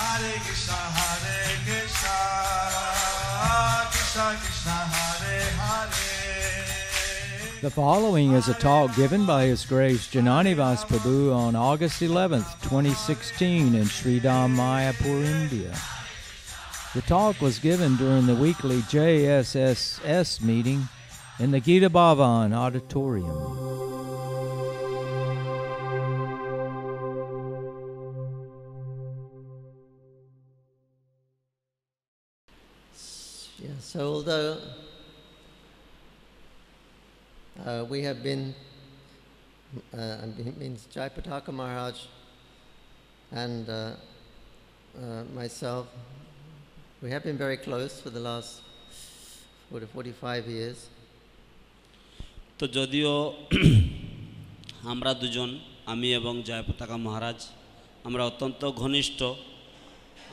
Hare Krishna, Krishna Krishna, Hare Hare. The following is a talk given by His Grace Jananivas Prabhu on August 11th, 2016 in Sridham, Mayapur, India. The talk was given during the weekly JSSS meeting in the Gita Bhavan auditorium. So although we have been, means Jayapataka Maharaj and myself, we have been very close for the last 45 years. তো যদিও আমরা দুজন, আমি এবং জয়পতাকা মহারাজ, আমরা অত্যন্ত ঘনিষ্ঠ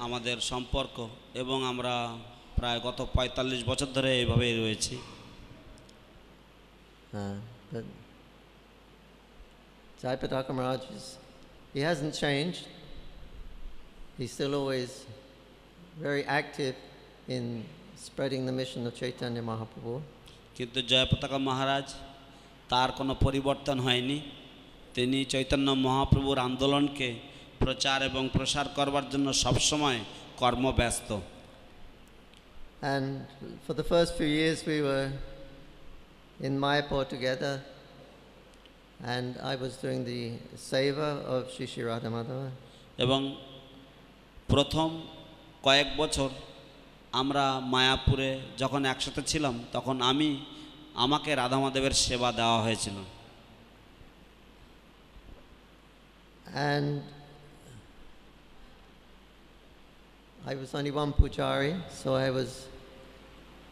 আমাদের সম্পর্ক এবং আমরা প্রায় গত 45 বছর ধরে এইভাবেই রয়েছি। But Jayapataka Maharaj, he hasn't changed. He's still always very active in spreading the mission of Chaitanya Mahaprabhu. কিন্তু জয়পতাকা মহারাজ তার কোনো পরিবর্তন হয়নি। তিনি চৈতন্য মহাপ্রভুর আন্দোলনকে প্রচার এবং প্রসার করবার জন্য সবসময় কর্মব্যস্ত। And for the first few years we were in Mayapur together, and I was doing the seva of Shri Shri Radha Madhava. এবং প্রথম কয়েক বছর আমরা মায়াপুরে যখন একসাথে ছিলাম তখন আমাকে রাধা মাধবের সেবা দেওয়া হয়েছিল। And I was only one pujari, so I was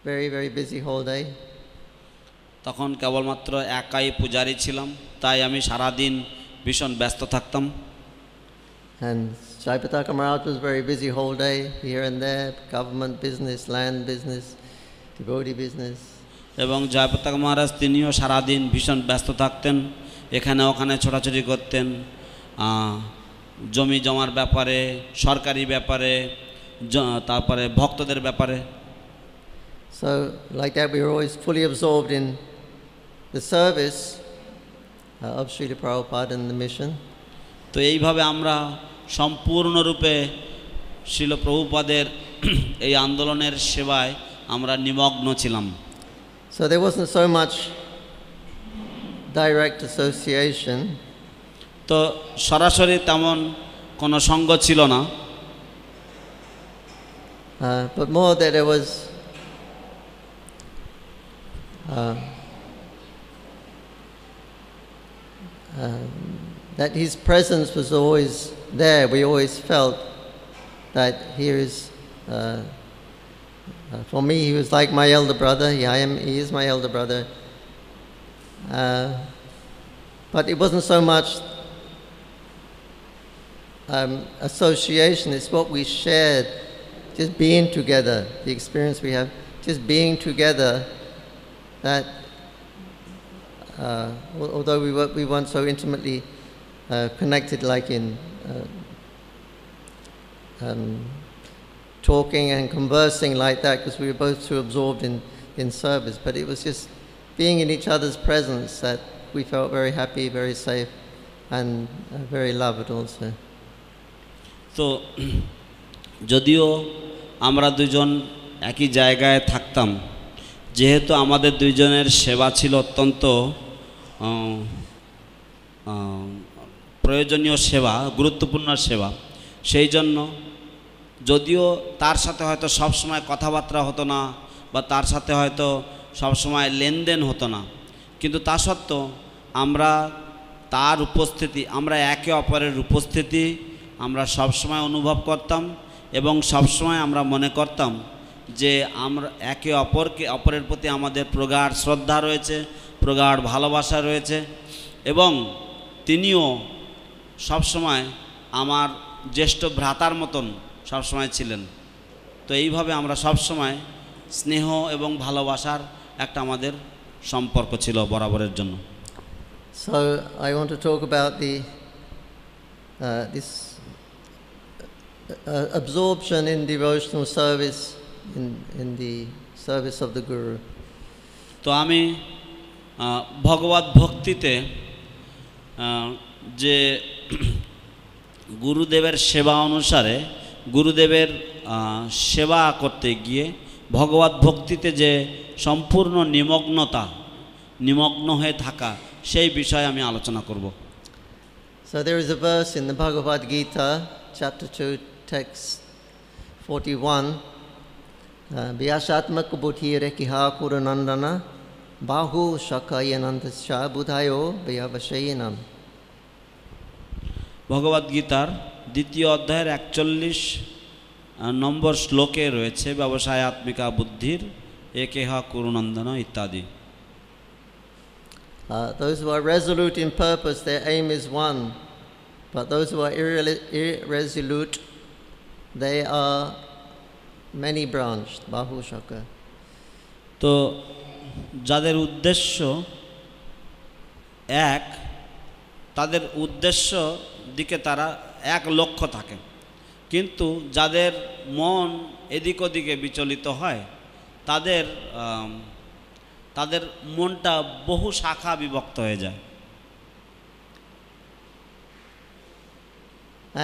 very, very busy whole day. তখন কেবলমাত্র একাই পূজারি ছিলাম, তাই আমি সারা দিন ভীষণ ব্যস্ত থাকতাম। And Jayapataka Maharaj was very busy whole day, here and there, government business, land business, devotee business. এবং জয়পতাকা মহারাজ তিনিও সারা দিন ভীষণ ব্যস্ত থাকতেন, এখানে ওখানে ছোটাছুটি করতেন, জমি জমার ব্যাপারে, সরকারি ব্যাপারে, তারপরে ভক্তদের ব্যাপারে। So like that we were always fully absorbed in the service of Srila Prabhupada and the mission. তো এইভাবে আমরা সম্পূর্ণরূপে শ্রীল প্রভুপাদের এই আন্দোলনের সেবায় আমরা নিমগ্ন ছিলাম। So there wasn't so much direct association. তো সরাসরি তেমন কোনো সঙ্গ ছিল না, but more that there was that his presence was always there. We always felt that here is, for me, he was like my elder brother. He is my elder brother. But it wasn't so much association. It's what we shared, just being together, the experience we have, just being together, that although we weren't so intimately connected like in talking and conversing like that, because we were both too absorbed in service, but it was just being in each other's presence that we felt very happy, very safe, and very loved also. তো যদিও আমরা দুজন একই জায়গায় থাকতাম, যেহেতু আমাদের দুইজনের সেবা ছিল অত্যন্ত প্রয়োজনীয় সেবা, গুরুত্বপূর্ণ সেবা, সেই জন্য যদিও তার সাথে হয়তো সবসময় কথাবার্তা হতো না বা তার সাথে হয়তো সবসময় লেনদেন হতো না, কিন্তু তা সত্ত্বেও আমরা তার উপস্থিতি, আমরা একে অপরের উপস্থিতি আমরা সবসময় অনুভব করতাম এবং সবসময় আমরা মনে করতাম যে আমরা একে অপরের প্রতি আমাদের প্রগাঢ় শ্রদ্ধা রয়েছে, প্রগাঢ় ভালোবাসা রয়েছে, এবং তিনিও সবসময় আমার জ্যেষ্ঠ ভ্রাতার মতন সবসময় ছিলেন। তো এইভাবে আমরা সবসময় স্নেহ এবং ভালোবাসার একটা আমাদের সম্পর্ক ছিল বরাবরের জন্য। So I want to talk about this absorption in devotional service, in the service of the Guru. তো আমি ভগবত ভক্তিতে যে গুরুদেবের সেবা অনুসারে গুরুদেবের সেবা করতে গিয়ে ভগবত ভক্তিতে যে সম্পূর্ণ নিমগ্ন হয়ে থাকা সেই বিষয়ে আমি আলোচনা করব। So there is a verse in the Bhagavad Gita, chapter 2, text 41. Vyasatmak buddhi rekiha kurunandana bahu shakayanandasya buddhayo vyavashayanam. ভগবদ গীতার দ্বিতীয় অধ্যায়ের 41 নম্বর শ্লোকে রয়েছে ব্যবসায়াত্মিকা বুদ্ধির একেহা কুরুনন্দন ইত্যাদি। Those who are resolute in purpose, their aim is one. But those who are irresolute, they are many branched. Bahu shaka. তো যাদের উদ্দেশ্য এক, তাদের উদ্দেশ্য দিকে তারা এক লক্ষ্য থাকে, কিন্তু যাদের মন এদিক ওদিকে বিচলিত হয় তাদের মনটা বহু শাখা বিভক্ত হয়ে যায়।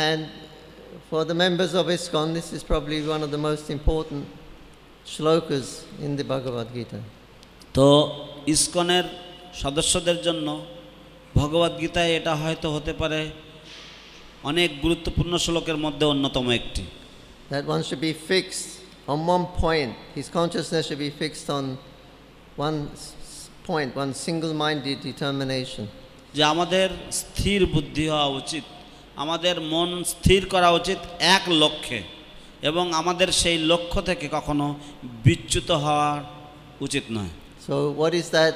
And for the members of ISKCON, this is probably one of the most important shlokas in the Bhagavad Gita. তো ইসকনের সদস্যদের জন্য ভগবদ গীতায় এটা হয়তো হতে পারে অনেক গুরুত্বপূর্ণ শ্লোকের মধ্যে অন্যতম একটি। That one should be fixed on one point. His consciousness should be fixed on one point, one single-minded determination. যে আমাদের স্থির বুদ্ধি হওয়া উচিত, আমাদের মন স্থির করা উচিত এক লক্ষ্যে, এবং আমাদের সেই লক্ষ্য থেকে কখনো বিচ্যুত হওয়া উচিত নয়। So what is that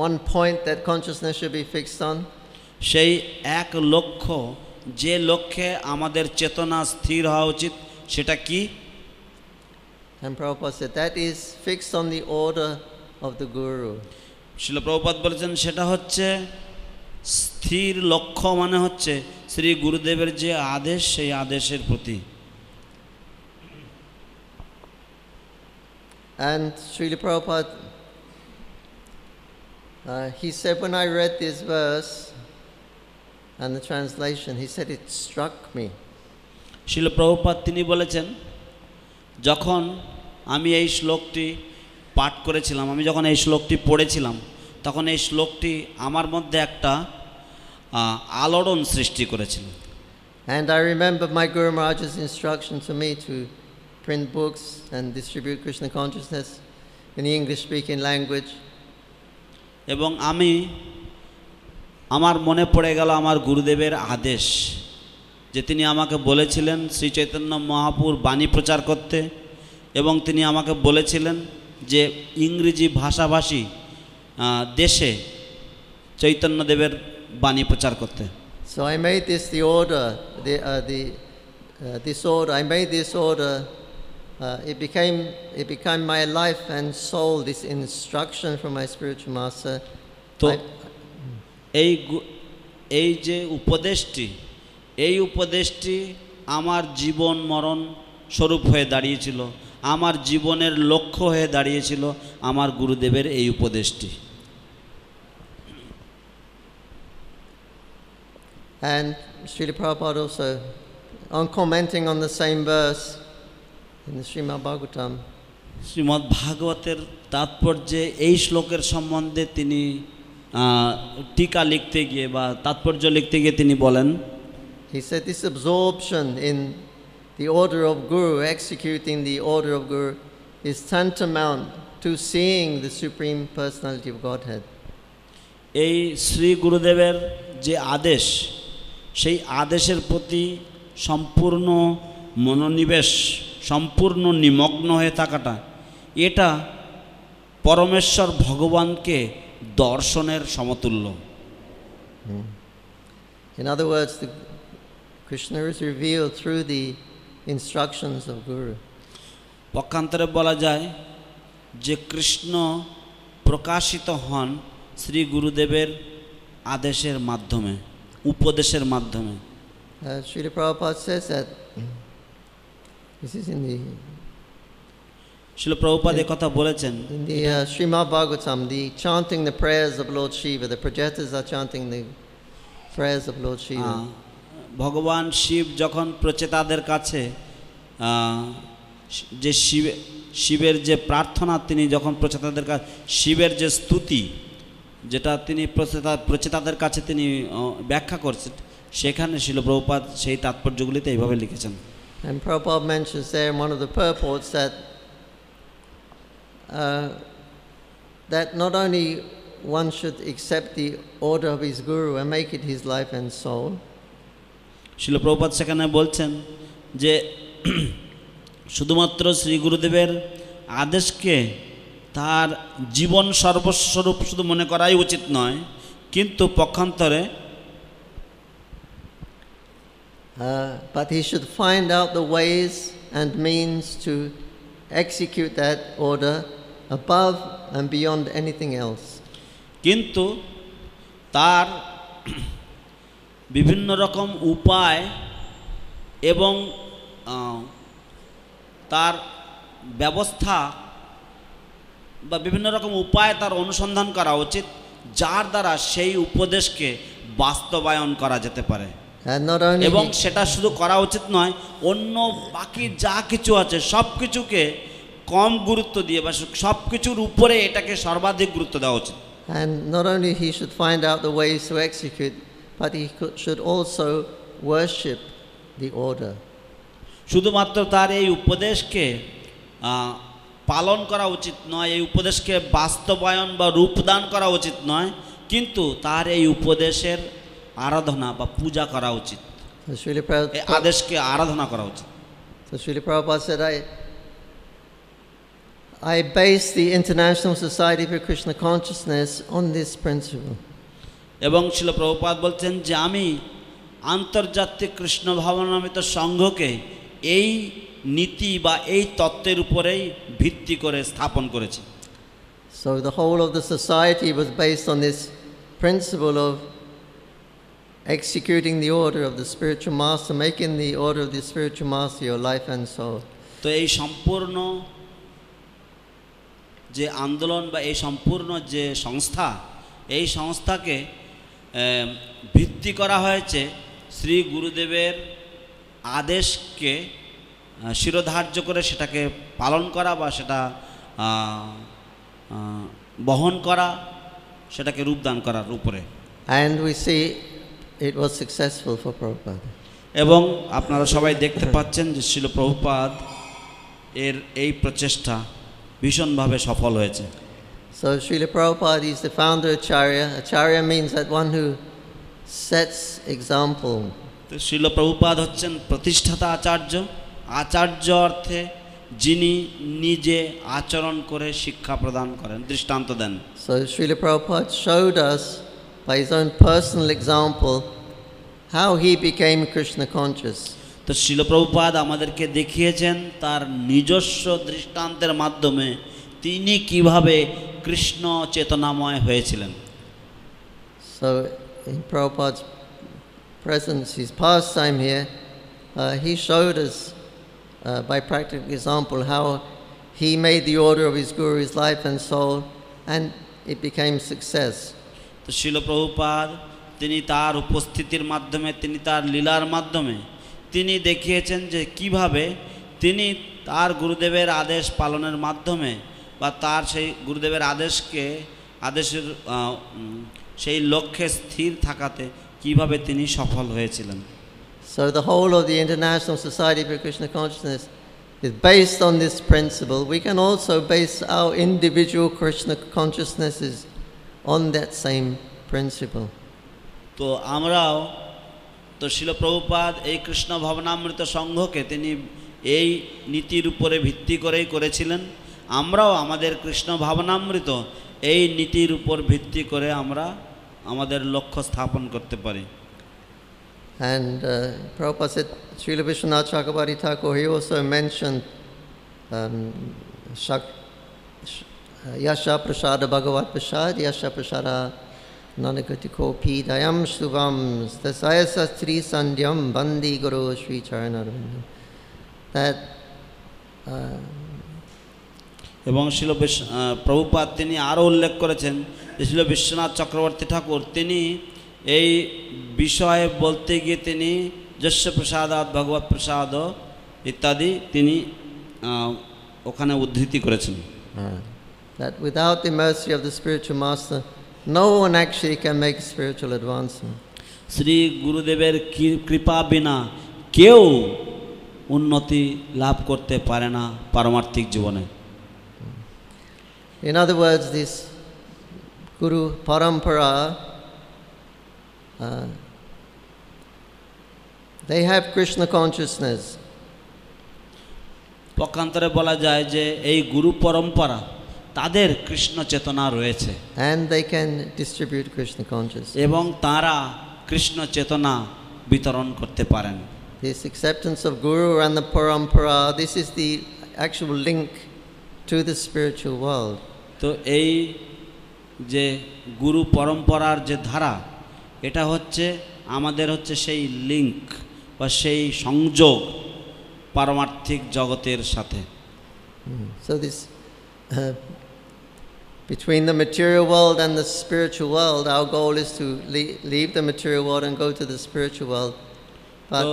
one point that consciousness should be fixed on? সেই এক লক্ষ্য, যে লক্ষ্যে আমাদের চেতনা স্থির হওয়া উচিত, সেটা কি? And Prabhupada said that is fixed on the order of the Guru. Srila Prabhupada বলেছেন সেটা হচ্ছে স্থির লক্ষ্য, মানে হচ্ছে শ্রী গুরুদেবের যে আদেশ, সেই আদেশের প্রতি। And Srila Prabhupada, he said, when I read this verse and the translation, he said it struck me. Srila Prabhupada তিনি বলেছেন, যখন আমি এই শ্লোকটি পাঠ করেছিলাম, আমি যখন এই শ্লোকটি পড়েছিলাম, তখন এই শ্লোকটি আমার মধ্যে একটা আলোড়ন সৃষ্টি করেছিল। And I remember my Guru Maharaj's instruction to me to print books and distribute Krishna consciousness in the English-speaking language. এবং আমার মনে পড়ে গেল আমার গুরুদেবের আদেশ, যে তিনি আমাকে বলেছিলেন শ্রী চৈতন্য মহাপুর বাণী প্রচার করতে, এবং তিনি আমাকে বলেছিলেন যে ইংরেজি ভাষাভাষী দেশে চৈতন্যদেবের বাণী প্রচার করতে। So I made this the order, this order. I made this order. It became my life and soul. This instruction from my spiritual master. তো এই যে উপদেশটি আমার জীবন মরণ স্বরূপ হয়ে দাঁড়িয়েছিল, আমার জীবনের লক্ষ্য হয়ে দাঁড়িয়েছিল আমার গুরুদেবের এই উপদেশটি। And Srila Prabhupada also, on commenting on the same verse in the Srimad Bhagavatam, Shrimad ভাগবতের তাৎপর্যে এই শ্লোকের সম্বন্ধে তিনি টিকা লিখতে গিয়ে বা তাৎপর্য লিখতে গিয়ে তিনি বলেন, he said this absorption in the order of Guru, executing the order of Guru, is tantamount to seeing the Supreme Personality of Godhead. এই শ্রী গুরুদেবের যে আদেশ, সেই আদেশের প্রতি সম্পূর্ণ মনোনিবেশ, সম্পূর্ণ নিমগ্ন হয়ে থাকাটা, এটা পরমেশ্বর ভগবানকে দর্শনের সমতুল্য। In other words, Krishna is revealed through the instructions of Guru. পক্ষান্তরে বলা যায় যে কৃষ্ণ প্রকাশিত হন শ্রী গুরুদেবের আদেশের মাধ্যমে, উপদেশের মাধ্যমে। Srila Prabhupada says that This is in শিল প্রভুপাদ এই কথা বলেছেন the Srimad Bhagavatam, the chanting the prayers of Lord Shiva. The Prajatas are chanting the prayers of Lord Shiva. ভগবান শিব যখন প্রচেতাদের কাছে যে শিবের যে প্রার্থনা তিনি যখন প্রচেতাদের কাছে শিবের যে স্তুতি যেটা তিনি প্রচেতাদের কাছে তিনি ব্যাখ্যা করছেন সেখানে শিল প্রভুপাদ সেই তাৎপর্যগুলিতে এইভাবে লিখেছেন। And Prabhupada mentions there in one of the purports that not only one should accept the order of his guru and make it his life and soul. শিল প্রভুপাদ সেখানে বলছেন যে শুধুমাত্র শ্রী গুরুদেবের আদেশকে তার জীবন সর্বস্বরূপ শুধু মনে করাই উচিত নয়, কিন্তু পক্ষান্তরে but he should find out the ways and means to execute that order above and beyond anything else. কিন্তু তার বিভিন্ন রকম উপায় এবং তার ব্যবস্থা বা বিভিন্ন রকম উপায় তার অনুসন্ধান করা উচিত যার দ্বারা সেই উপদেশকে বাস্তবায়ন করা যেতে পারে। এবং সেটা শুধু করা উচিত নয়, অন্য বাকি যা কিছু আছে সব কিছুকে কম গুরুত্ব দিয়ে বা সব কিছুর উপরে এটাকে সর্বাধিক গুরুত্ব দেওয়া উচিত। And not only he should find out the ways to execute, but he should also worship the order. শুধুমাত্র তার এই উপদেশকে পালন করা উচিত নয়, এই উপদেশকে বাস্তবায়ন বা রূপদান করা উচিত নয়, কিন্তু তার এই উপদেশের আরাধনা বা পূজা করা উচিত, এই আদেশকে আরাধনা করা উচিত। So Srila Prabhupada said, I base the International Society for Krishna Consciousness on this principle. এবং শিল প্রভুপাদ বলছেন যে আমি আন্তর্জাতিক কৃষ্ণ ভাবনামৃত সংঘকে এই নীতি বা এই তত্ত্বের উপরেই ভিত্তি করে স্থাপন করেছি। So the whole of the society was based on this principle of executing the order of the spiritual master, making the order of the spiritual master your life and soul. তো এই সম্পূর্ণ যে আন্দোলন বা এই সম্পূর্ণ যে সংস্থা, এই সংস্থাকে ভিত্তি করা হয়েছে শ্রী গুরুদেবের আদেশকে শিরোধার্য করে সেটাকে পালন করা বা সেটা বহন করা, সেটাকে রূপদান করার উপরে। And we see it was successful for Prabhupada. এবং আপনারা সবাই দেখতে পাচ্ছেন যে শিল প্রভুপাদ এর এই প্রচেষ্টা ভীষণভাবে সফল হয়েছে। So Srila Prabhupada is the founder of Acharya. Acharya means that one who sets example. তো শিল প্রভুপাদ হচ্ছেন প্রতিষ্ঠাতা আচার্য। আচার্য অর্থে যিনি নিজে আচরণ করে শিক্ষা প্রদান করেন, দৃষ্টান্ত দেন। So Srila Prabhupada showed us by his own personal example how he became Krishna conscious. তো শিল প্রভুপাদ আমাদেরকে দেখিয়েছেন তার নিজস্ব দৃষ্টান্তের মাধ্যমে তিনি কিভাবে কৃষ্ণ চেতনাময় হয়েছিলেন। So in Prabhupada's presence, his pastime here, he showed us by practical example how he made the order of his guru his life and soul, and it became success. তো শিল প্রভুপাদ তিনি তার উপস্থিতির মাধ্যমে, তিনি তার লীলার মাধ্যমে তিনি দেখিয়েছেন যে কিভাবে তিনি তার গুরুদেবের আদেশ পালনের মাধ্যমে বা তার সেই গুরুদেবের আদেশের সেই লক্ষ্যে স্থির থাকাতে কিভাবে তিনি সফল হয়েছিলেন। So the whole of the International Society for Krishna Consciousness is based on this principle. We can also base our individual Krishna consciousnesses on that same principle. তো আমরাও তো শিল প্রভুপাদ এই কৃষ্ণ ভাবনামৃত সংঘকে তিনি এই নীতির উপরে ভিত্তি করেই করেছিলেন। আমরাও আমাদের কৃষ্ণ ভাবনামৃত এই নীতির উপর ভিত্তি করে আমরা আমাদের লক্ষ্য স্থাপন করতে পারি। And Prabhupada said, Srila Vishwanath Chakrabarti Thakur, he also mentioned Yasha Prasada Bhagavat Prasad, Yasha Prasada Nanakatiko Pidayam Shubham Tasaya Sastri Sandhyam Bandi Guru Sri Charanarvindam. That এবং প্রভুপাদ তিনি আরও উল্লেখ করেছেন যে শিল বিশ্বনাথ চক্রবর্তী ঠাকুর তিনি এই বিষয়ে বলতে গিয়ে তিনি যস্য প্রসাদাৎ ভগবৎ প্রসাদ ইত্যাদি তিনি ওখানে উদ্ধৃতি করেছেন। That without the mercy of the spiritual master, no one actually can make spiritual advancement. Shri গুরুদেবের কৃপা বিনা কেউ উন্নতি লাভ করতে পারে না পারমার্থিক জীবনে। In other words, this Guru Parampara, they have Krishna consciousness. পক্ষান্তরে বলা যায় যে এই গুরু পরম্পরা তাদের কৃষ্ণ চেতনা রয়েছে And they can distribute Krishna consciousness. এবং তারা কৃষ্ণ চেতনা বিতরণ করতে পারেন। This acceptance of Guru and the Parampara, this is the actual link to the spiritual world. তো এই যে গুরু পরম্পরার যে ধারা, এটা হচ্ছে আমাদের হচ্ছে সেই লিঙ্ক বা সেই সংযোগ পারমার্থিক জগতের সাথে। So this between the material world and the spiritual world, our goal is to leave the material world and go to the spiritual world. তো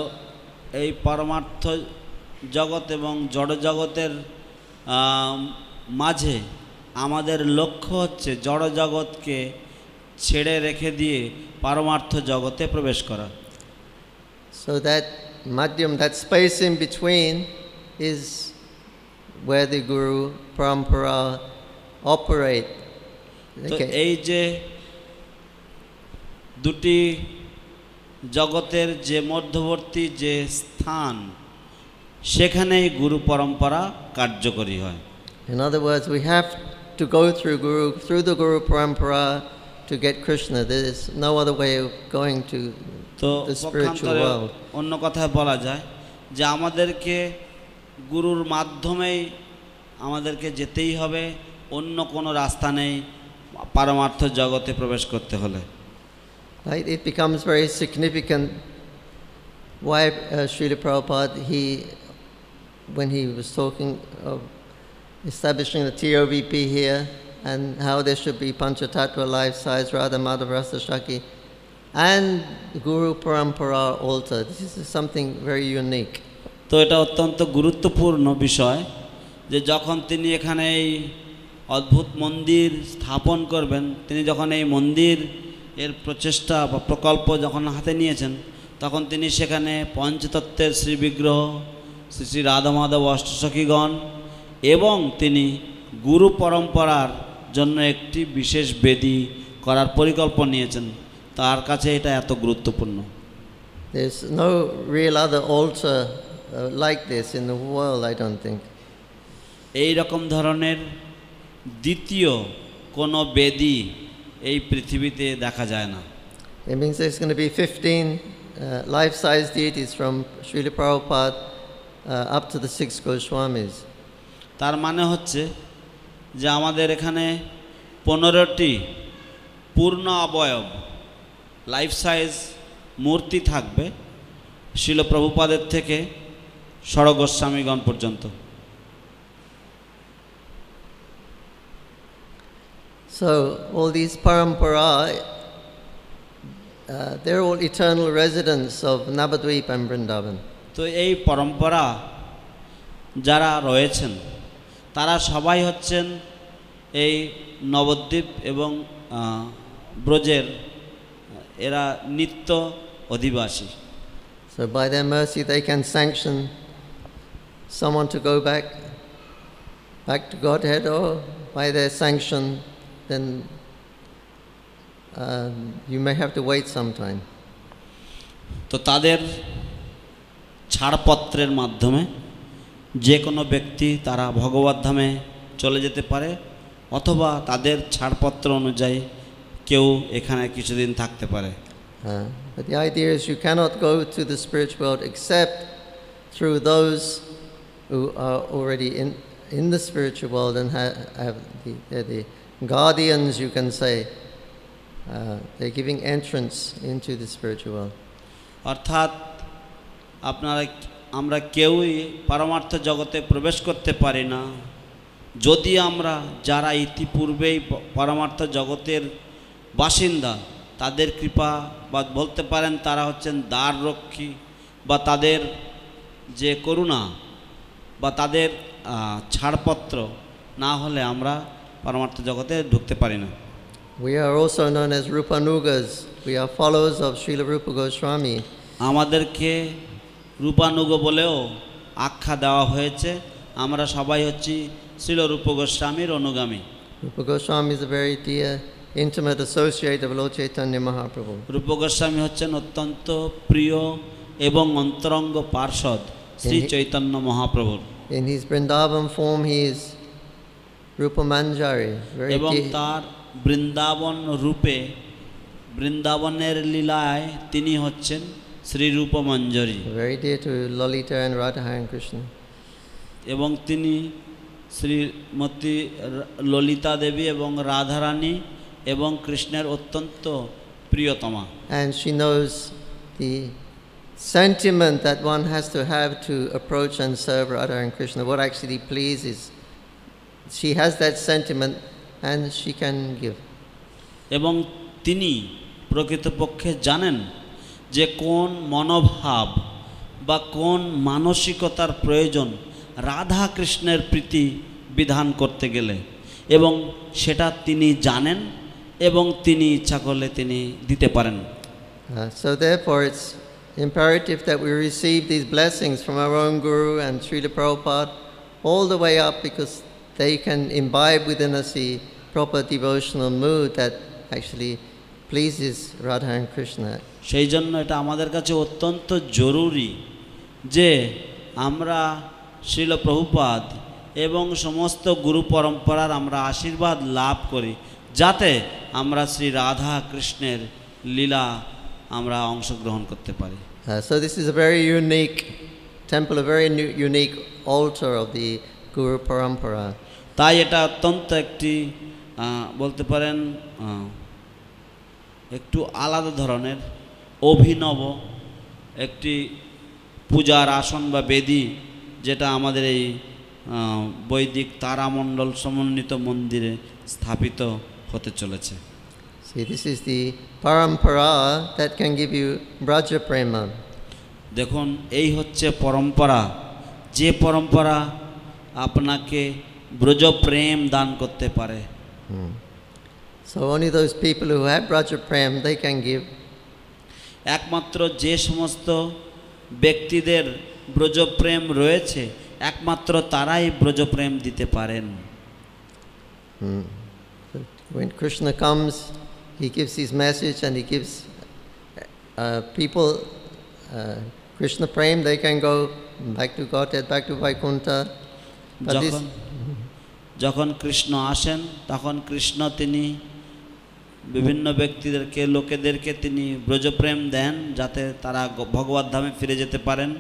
এই পরমার্থ জগৎ এবং জড় জগতের মাঝে আমাদের লক্ষ্য হচ্ছে জড় জগৎকে ছেড়ে রেখে দিয়ে পারমার্থ জগতে প্রবেশ করা। So that madhyam, that space in between, is where the Guru Parampara operate. তো এই যে দুটি জগতের যে মধ্যবর্তী যে স্থান, সেখানেই গুরু পরম্পরা কার্যকরী হয়। In other words, we have to go through the Guru Parampara to get Krishna. There is no other way of going to the spiritual world. অন্য কথায় বলা যায় যে আমাদেরকে গুরুর মাধ্যমেই আমাদেরকে যেতেই হবে, অন্য কোনো রাস্তা নেই পারমার্থ জগতে প্রবেশ করতে হলে। Right? It becomes very significant why Srila Prabhupada, when he was talking of establishing the TOVP here and how there should be Panchatattva life-size Radha Madhav Rasa Shaki and Guru Parampara altar. This is something very unique. তো এটা অত্যন্ত গুরুত্বপূর্ণ বিষয় যে যখন তিনি এখানে এই অদ্ভুত মন্দির স্থাপন করবেন, তিনি যখন এই মন্দির এর প্রচেষ্টা বা প্রকল্প যখন হাতে নিয়েছেন, তখন তিনি সেখানে পঞ্চতত্ত্বের শ্রীবিগ্রহ শ্রী শ্রী রাধা মাধব অষ্টসখীগণ এবং তিনি গুরু পরম্পরার জন্য একটি বিশেষ বেদি করার পরিকল্পনা নিয়েছেন। তার কাছে এটা এত গুরুত্বপূর্ণ। There's no real other altar like this in the world, I don't think. এই রকম ধরনের দ্বিতীয় কোনো বেদি এই পৃথিবীতে দেখা যায় না। It means there's going to be 15 life-size deities from Srila Prabhupada up to the 6 Goswamis. তার মানে হচ্ছে যে আমাদের এখানে 15টি পূর্ণ অবয়ব লাইফ সাইজ মূর্তি থাকবে শিল প্রভুপাদের থেকে ষড় গোস্বামীগণ পর্যন্ত। So all these parampara, they're all eternal residents of Navadvip and Vrindavan. তো এই পরম্পরা যারা রয়েছেন তারা সবাই হচ্ছেন এই নবদ্বীপ এবং ব্রজের এরা নিত্য অধিবাসী। So by their mercy they can sanction someone to go back to Godhead, or by their sanction then you may have to wait some time. তো তাদের ছাড়পত্রের মাধ্যমে যে কোনো ব্যক্তি তারা ভগবত ধামে চলে যেতে পারে, অথবা তাদের ছাড়পত্র অনুযায়ী কেউ এখানে কিছুদিন থাকতে পারে। But the idea is you cannot go to the spiritual world except through those who are already in the spiritual world and have the guardians, you can say. They're giving entrance into the spiritual world. অর্থাৎ আমরা কেউই পারমার্থ জগতে প্রবেশ করতে পারি না যদি আমরা যারা ইতিপূর্বেই পারমার্থ জগতের বাসিন্দা তাদের কৃপা বা বলতে পারেন তারা হচ্ছেন দ্বাররক্ষী বা তাদের যে করুণা বা তাদের ছাড়পত্র না হলে আমরা পারমার্থ জগতে ঢুকতে পারি না। We are also known as Rupanugas. We are followers of Srila Rupa Goswami. আমাদেরকে রূপানুগ বলেও আখ্যা দেওয়া হয়েছে। আমরা সবাই হচ্ছি শ্রীল রূপ গোস্বামীর অনুগামী। Rupa Goswami is a very dear, intimate associate of Lord Chaitanya Mahaprabhu. রূপ গোস্বামী হচ্ছেন অত্যন্ত প্রিয় এবং অন্তরঙ্গ পার্ষদ শ্রী চৈতন্য মহাপ্রভুর। In his Vrindavan form, he is Rupa Manjari. এবং তার বৃন্দাবন রূপে বৃন্দাবনের লীলায় তিনি হচ্ছেন শ্রী রূপ Manjari. Very dear to Lalita and Radha and Krishna. এবং তিনি শ্রীমতী ললিতা দেবী এবং রাধারানী এবং কৃষ্ণের অত্যন্ত প্রিয়তমা। And she knows the sentiment that one has to have to approach and serve Radha and Krishna, what actually pleases. She has that sentiment and she can give. এবং তিনি প্রকৃতপক্ষে জানেন যে কোন মনোভাব বা কোন মানসিকতার প্রয়োজন রাধা কৃষ্ণের প্রীতি বিধান করতে গেলে এবং সেটা তিনি জানেন এবং তিনি ইচ্ছা করলে তিনি দিতে পারেন। So therefore it's imperative that we receive these blessings from our own Guru and Srila Prabhupada all the way up, because they can imbibe within us the proper devotional mood that actually pleases Radha and Krishna. সেই জন্য এটা আমাদের কাছে অত্যন্ত জরুরি যে আমরা শ্রীল প্রভুপাদ এবং সমস্ত গুরু পরম্পরার আমরা আশীর্বাদ লাভ করি যাতে আমরা শ্রী রাধা কৃষ্ণের লীলা আমরা অংশগ্রহণ করতে পারি। So this is a very unique temple, a very unique altar of the Guru Parampara. তাই এটা অত্যন্ত একটি বলতে পারেন একটু আলাদা ধরনের অভিনব একটি পূজার আসন বা বেদি যেটা আমাদের এই বৈদিক তারামণ্ডল সমন্বিত মন্দিরে স্থাপিত হতে চলেছে। See, this is the parampara that can give you Braja Prema. দেখুন এই হচ্ছে পরম্পরা, যে পরম্পরা আপনাকে ব্রজ প্রেম দান করতে পারে। So only those people who have Braja Prem, they can give. একমাত্র যে সমস্ত ব্যক্তিদের ব্রজপ্রেম রয়েছে একমাত্র তারাই ব্রজপ্রেম দিতে পারেন। So when Krishna comes, he gives his message and he gives people Krishna Prem, they can go back to Godhead, back to Vaikuntha. যখন কৃষ্ণ আসেন তখন কৃষ্ণ তিনি বিভিন্ন ব্যক্তিদেরকে লোকেদেরকে তিনি ব্রজপ্রেম দেন যাতে তারা ভগবত ধামে ফিরে যেতে পারেন।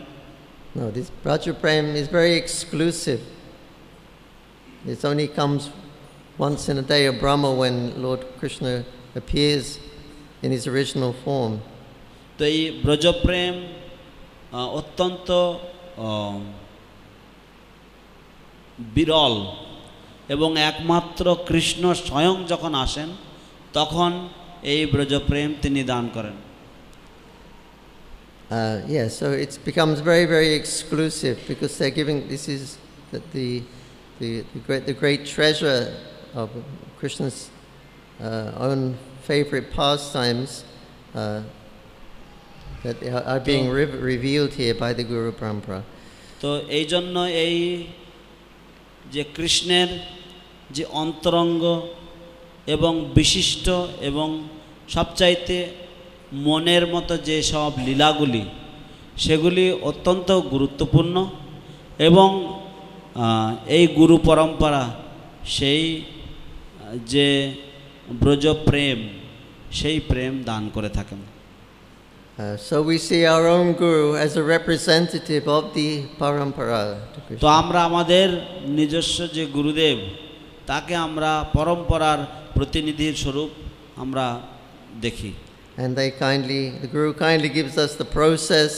No, this Braja Prem is very exclusive. It only comes once in a day of Brahma when Lord Krishna appears in his original form. তো এই ব্রজপ্রেম অত্যন্ত বিরল এবং একমাত্র কৃষ্ণ স্বয়ং যখন আসেন তখন এই ব্রজপ্রেম তিনি দান করেন। Yes, so it becomes very, very exclusive because they're giving, this is the great treasure of Krishna's own favorite pastimes that are being revealed here by the Guru Parampara. তো এই জন্য এই যে কৃষ্ণের যে অন্তরঙ্গ এবং বিশিষ্ট এবং সবচাইতে মনের মতো যে সব লীলাগুলি সেগুলি অত্যন্ত গুরুত্বপূর্ণ এবং এই গুরু পরম্পরা সেই যে ব্রজ প্রেম সেই প্রেম দান করে থাকেন। So we see our own Guru as a representative of the Parampara. তো আমরা আমাদের নিজস্ব যে গুরুদেব তাকে আমরা পরম্পরার প্রতিনিধির স্বরূপ আমরা দেখি। And the Guru kindly gives us the process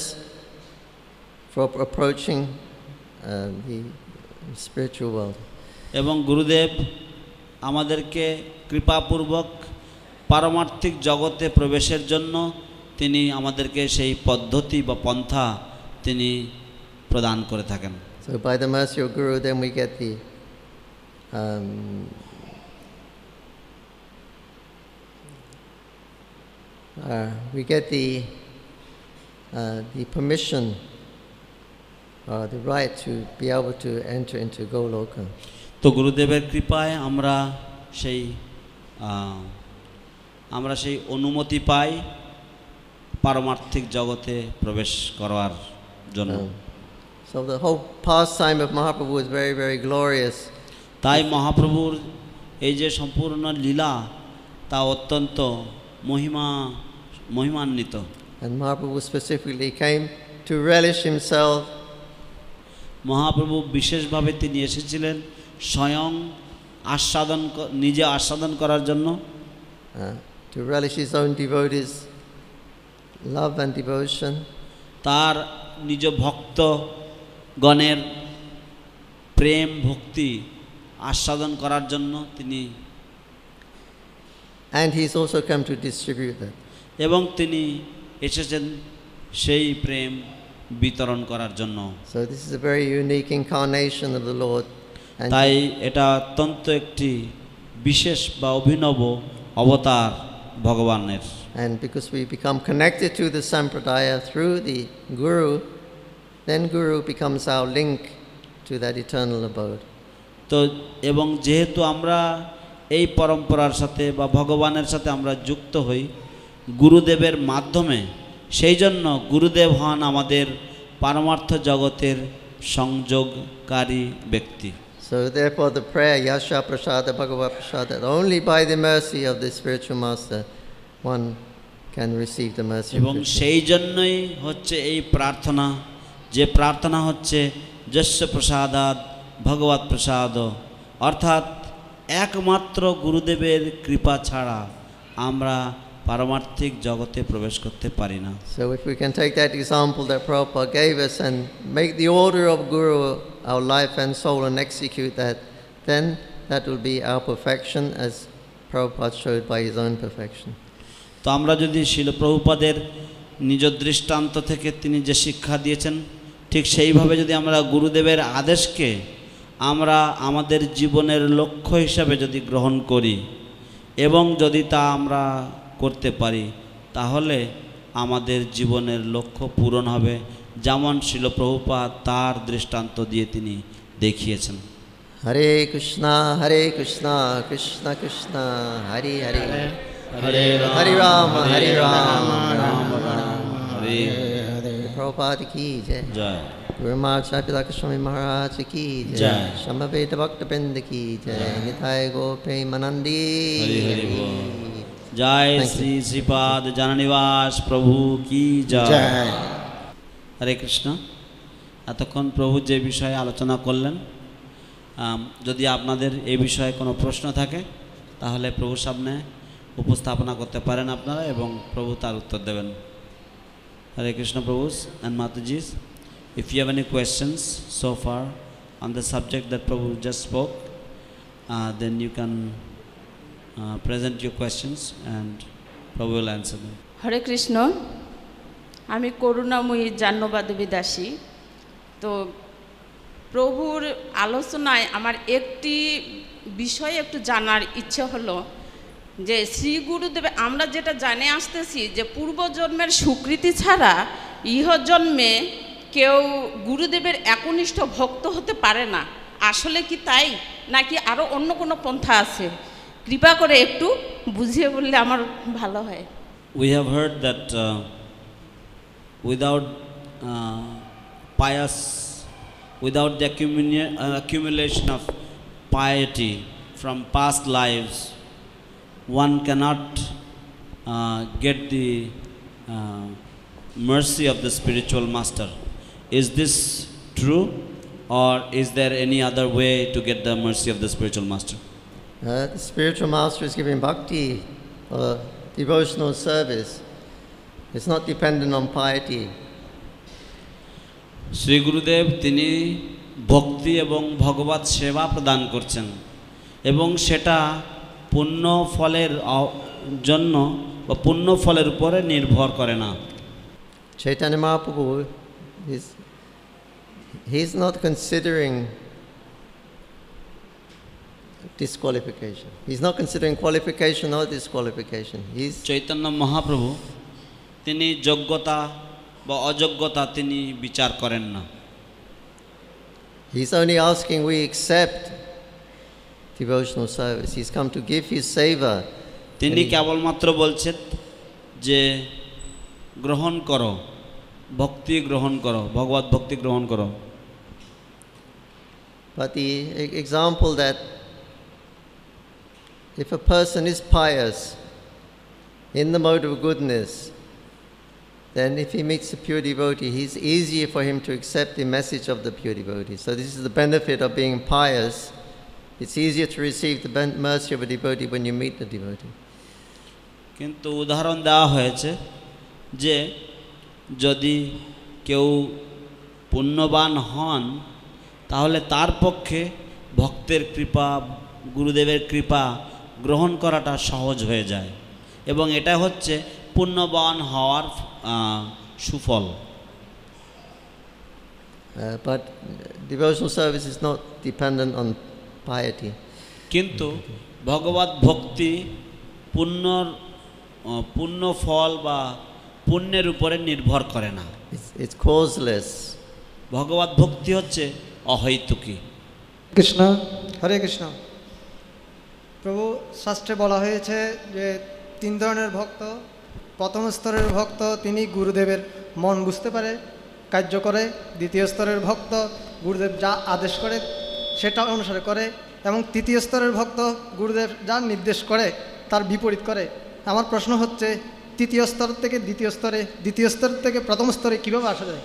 for approaching the spiritual world. এবং গুরুদেব আমাদেরকে কৃপাপূর্বক পারমার্থিক জগতে প্রবেশের জন্য তিনি আমাদেরকে সেই পদ্ধতি বা পন্থা তিনি প্রদান করে থাকেন। So by the mercy of Guru, then we get the permission or the right to be able to enter into Goloka. তো গুরুদেবের কৃপায় আমরা সেই অনুমতি পাই পারমার্থিক জগতে প্রবেশ করার জন্য। So the whole pastime of Mahaprabhu is very, very glorious. তাই মহাপ্রভুর এই যে সম্পূর্ণ লীলা তা অত্যন্ত মহিমান্বিত। And Mahaprabhu specifically came to relish himself. Mahaprabhu বিশেষভাবে তিনি এসেছিলেন স্বয়ং নিজে আস্বাদন করার জন্য, to relish his own devotees' love and devotion. তার নিজ ভক্তগণের প্রেম ভক্তি আস্বাদন করার জন্য তিনি, and he's also come to distribute that. এবং তিনি এসেছেন সেই প্রেম বিতরণ করার জন্য। So this is a very unique incarnation of the Lord. তাই এটা অত্যন্ত একটি বিশেষ বা অভিনব অবতার ভগবানের। And because we become connected to the Sampradaya through the Guru, then Guru becomes our link to that eternal abode. তো এবং যেহেতু আমরা এই পরম্পরার সাথে বা ভগবানের সাথে আমরা যুক্ত হই গুরুদেবের মাধ্যমে, সেই জন্য গুরুদেব হন আমাদের পারমার্থ জগতের সংযোগকারী ব্যক্তি। So therefore the prayer Yasha Prasada Bhagavad Prasada, only by the mercy of the spiritual master one can receive the mercy of এবং Krishna. সেই জন্যই হচ্ছে এই প্রার্থনা, যে প্রার্থনা হচ্ছে যস্য প্রসাদাৎ ভগবৎ প্রসাদ, অর্থাৎ একমাত্র গুরুদেবের কৃপা ছাড়া আমরা পারমার্থিক জগতে প্রবেশ করতে পারি না। So if we can take that example that Prabhupada gave us and make the order of Guru our life and soul and execute that, then that will be our perfection as Prabhupada showed by his own perfection. তো আমরা যদি শিল প্রভুপাদের নিজ দৃষ্টান্ত থেকে তিনি যে শিক্ষা দিয়েছেন ঠিক সেইভাবে যদি আমরা গুরুদেবের আদেশকে আমরা আমাদের জীবনের লক্ষ্য হিসাবে যদি গ্রহণ করি এবং যদি তা আমরা করতে পারি, তাহলে আমাদের জীবনের লক্ষ্য পূরণ হবে, যেমন শিল প্রভুপাদ তার দৃষ্টান্ত দিয়ে তিনি দেখিয়েছেন। Hare Krishna, Krishna Krishna, Hare Hare, Hare Rama, Hare Rama, Rama Rama, Hare Hare. Prabhupada ki jai. জয়। Guru Maharaj Tilak Swami Maharaj ki jai. Jai. Samaveta Bhakta Vrinda ki jai. Nitai Gope Manandi. Hari Hari বল। জয় শ্রী শ্রীপাদ জাননিবাস প্রভু কি জয়। হরে কৃষ্ণ। এতক্ষণ প্রভু যে বিষয়ে আলোচনা করলেন, যদি আপনাদের এই বিষয়ে কোনো প্রশ্ন থাকে তাহলে প্রভুর সামনে উপস্থাপনা করতে পারেন আপনারা এবং প্রভু তার উত্তর দেবেন। হরে Krishna প্রভুস and Mataji's, if you have any questions so far on the subject that Prabhu just spoke, then you can present your questions and Prabhu will answer them. হরে কৃষ্ণ। আমি করুণাময়ী জাহ্নবী দাসী। তো প্রভুর আলোচনায় আমার একটি বিষয়ে একটু জানার ইচ্ছে হলো যে শ্রী গুরুদেব আমরা যেটা জানে আসতেছি যে পূর্বজন্মের স্বীকৃতি ছাড়া ইহজন্মে কেউ গুরুদেবের একনিষ্ঠ ভক্ত হতে পারে না, আসলে কি তাই নাকি আরও অন্য কোনো পন্থা আছে? কৃপা করে একটু বুঝিয়ে বললে আমার ভালো হয়। We have heard that without the accumulation of piety from past lives, one cannot get the mercy of the spiritual master. Is this true, or is there any other way to get the mercy of the spiritual master? The spiritual master is giving bhakti or devotional service. It's not dependent on piety. Shri গুরুদেব তিনি ভক্তি এবং ভগবত সেবা প্রদান করছেন এবং সেটা পুণ্য ফলের জন্য বা পুণ্য ফলের উপরে নির্ভর করে না। Chaitanya Mahaprabhu, he's not considering disqualification. He's not considering qualification or disqualification. Chaitanya Mahaprabhu তিনি যোগ্যতা বা অযোগ্যতা তিনি বিচার করেন না। He's only asking we accept devotional service. He's come to give his seva. তিনি কেবলমাত্র বলছেন যে গ্রহণ করো, ভক্তি গ্রহণ করো, ভগবত ভক্তি গ্রহণ করো। But the example that if a person is pious in the mode of goodness, then if he meets a pure devotee, it's easier for him to accept the message of the pure devotee. So this is the benefit of being pious. It's easier to receive the mercy of a devotee when you meet the devotee. কিন্তু উদাহরণ দেওয়া হয়েছে যে যদি কেউ পুণ্যবান হন তাহলে তার পক্ষে ভক্তের কৃপা, গুরুদেবের কৃপা গ্রহণ করাটা সহজ হয়ে যায় এবং এটা হচ্ছে পুণ্যবান হওয়ার সুফল। But devotional service is not dependent on piety. কিন্তু ভগবত ভক্তি পুণ্য ফল বা পুণ্যের উপরে নির্ভর করে না। It's causeless. ভগবত ভক্তি হচ্ছে অহৈতুকী। কৃষ্ণ, হরে কৃষ্ণ। প্রভু শাস্ত্রে বলা হয়েছে যে 3 ধরনের ভক্ত। প্রথম স্তরের ভক্ত তিনি গুরুদেবের মন বুঝতে পারে, কার্য করে। দ্বিতীয় স্তরের ভক্ত গুরুদেব যা আদেশ করে সেটা অনুসারে করে, এবং তৃতীয় স্তরের ভক্ত গুরুদেব যা নির্দেশ করে তার বিপরীত করে। আমার প্রশ্ন হচ্ছে তৃতীয় স্তর থেকে দ্বিতীয় স্তরে, দ্বিতীয় স্তর থেকে প্রথম স্তরে কীভাবে আসা যায়?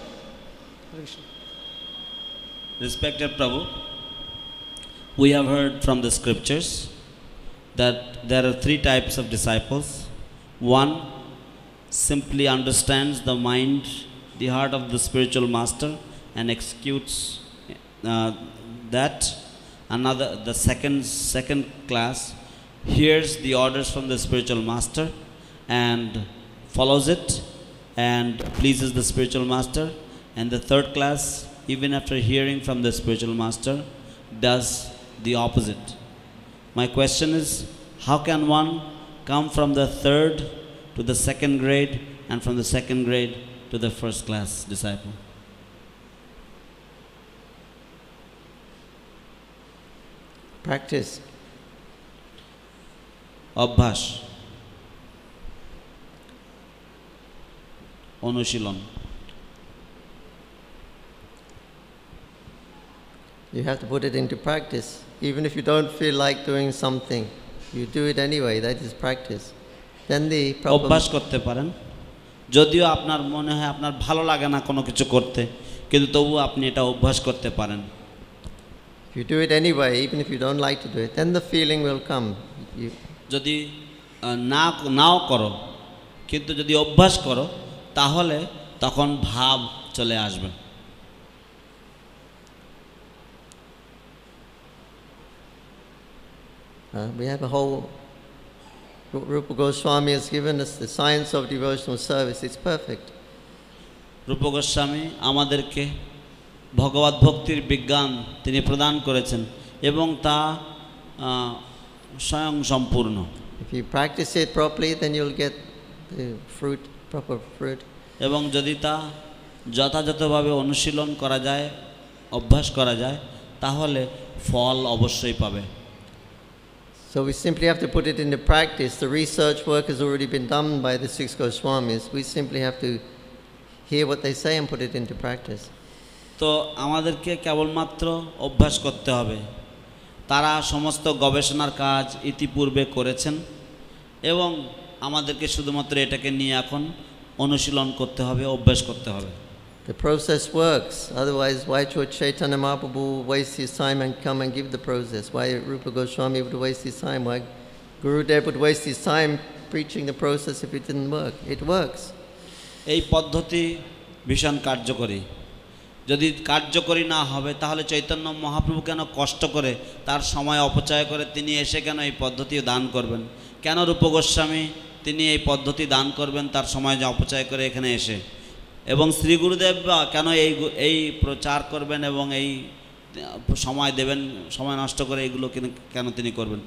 Respected Prabhu, we have heard from the scriptures that there are 3 types of disciples. One simply understands the mind, the heart of the spiritual master and executes that. Another, the second class, hears the orders from the spiritual master and follows it and pleases the spiritual master. And the third class, even after hearing from the spiritual master, does the opposite. My question is, how can one come from the third to the second grade and from the second grade to the first class disciple? Practice. অভ্যাস, অনুশীলন। You have to put it into practice. Even if you don't feel like doing something, you do it anyway. That is practice. Then the problem. অভ্যাস করতে পারেন, যদিও আপনার মনে হয় আপনার ভালো লাগে না কোনো কিছু করতে, কিন্তু তবু আপনি এটা অভ্যাস করতে পারেন। If you do it anyway, even if you don't like to do it, then the feeling will come. যদি নাও করো, কিন্তু যদি অভ্যাস করো তাহলে তখন ভাব চলে আসবে। We have a whole. Rupa Goswami has given us the science of devotional service. It's perfect. রূপ গোস্বামী আমাদেরকে ভগবত ভক্তির বিজ্ঞান তিনি প্রদান করেছেন এবং তা স্বয়ং সম্পূর্ণ। If you practice it properly, then you'll get the fruit, proper fruit. এবং যদি তা যথাযথভাবে অনুশীলন করা যায়, অভ্যাস করা যায়, তাহলে ফল অবশ্যই পাবে। So we simply have to put it into practice. The research work has already been done by the 6 Goswamis. We simply have to hear what they say and put it into practice. তো আমাদেরকে কেবলমাত্র অভ্যাস করতে হবে। তারা সমস্ত গবেষণার কাজ ইতিপূর্বে করেছেন এবং আমাদেরকে শুধুমাত্র এটাকে নিয়ে এখন অনুশীলন করতে হবে, অভ্যাস করতে হবে। The process works. Otherwise, why should Chaitanya Mahaprabhu waste his time and come and give the process? Why Rupa Goswami would waste his time? Why Gurudev would waste his time preaching the process if it didn't work? It works. এই পদ্ধতি ভীষণ কার্যকরী। যদি কার্যকরী না হবে তাহলে চৈতন্য মহাপ্রভু কেন কষ্ট করে তার সময় অপচয় করে তিনি এসে কেন এই পদ্ধতি দান করবেন? কেন রূপ গোস্বামী তিনি এই পদ্ধতি দান করবেন তার সময় যে অপচয় করে এখানে এসে? এবং শ্রী গুরুদেব কেন এই প্রচার করবেন এবং এই সময় দেবেন, সময় নষ্ট করে এইগুলো কেন তিনি করবেন?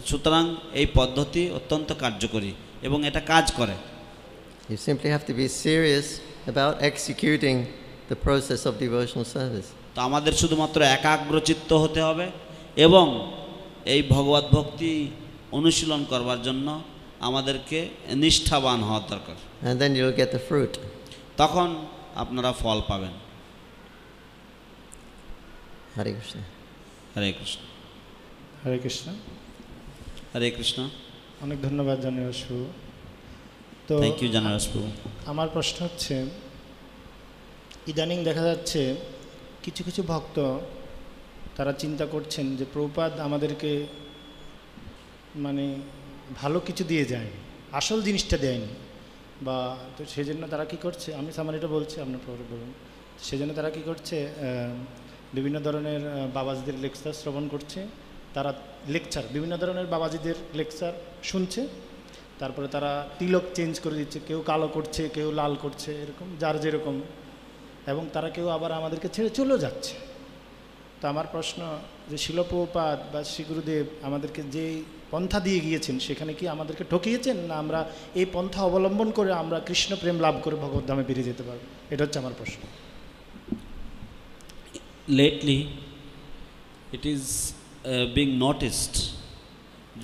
সুতরাং এই পদ্ধতি অত্যন্ত কার্যকরী এবং এটা কাজ করে। You simply have to be serious about executing the process of devotional service. তো আমাদের শুধুমাত্র একাগ্রচিত্ত হতে হবে এবং এই ভগবত ভক্তি অনুশীলন করবার জন্য আমাদেরকে নিষ্ঠাবান হওয়ার দরকার। And then you'll get the fruit. তখন আপনারা ফল পাবেন। Hare Krishna. হরে কৃষ্ণ। হরে কৃষ্ণ। হরে কৃষ্ণ। অনেক ধন্যবাদ জানাসু। তো থ্যাংক ইউ জানাসু। আমার প্রশ্ন হচ্ছে, ইদানিং দেখা যাচ্ছে কিছু কিছু ভক্ত তারা চিন্তা করছেন যে প্রভুপাদ আমাদেরকে মানে ভালো কিছু দিয়ে যায়, আসল জিনিসটা দেয়নি, বা তো সেজন্য তারা কি করছে, আমি সামারিটা বলছি, আপনার পরে বলুন। সেজন্য তারা কি করছে, বিভিন্ন ধরনের বাবাজিদের লেকচার শ্রবণ করছে, তারা বিভিন্ন ধরনের বাবাজিদের লেকচার শুনছে, তারপরে তারা তিলক চেঞ্জ করে দিচ্ছে, কেউ কালো করছে, কেউ লাল করছে, এরকম যার যেরকম, এবং তারা কেউ আবার আমাদেরকে ছেড়ে চলেও যাচ্ছে। তো আমার প্রশ্ন যে শিল প্রভুপাদ বা শ্রী গুরুদেব আমাদেরকে যে পন্থা দিয়ে গিয়েছেন সেখানে কি আমাদেরকে ঠকিয়েছেন, না আমরা এই পন্থা অবলম্বন করে আমরা কৃষ্ণ প্রেম লাভ করে ভগবদ্ধামে বেরিয়ে যেতে পারবো? এটা হচ্ছে আমার প্রশ্ন। Lately, it is being noticed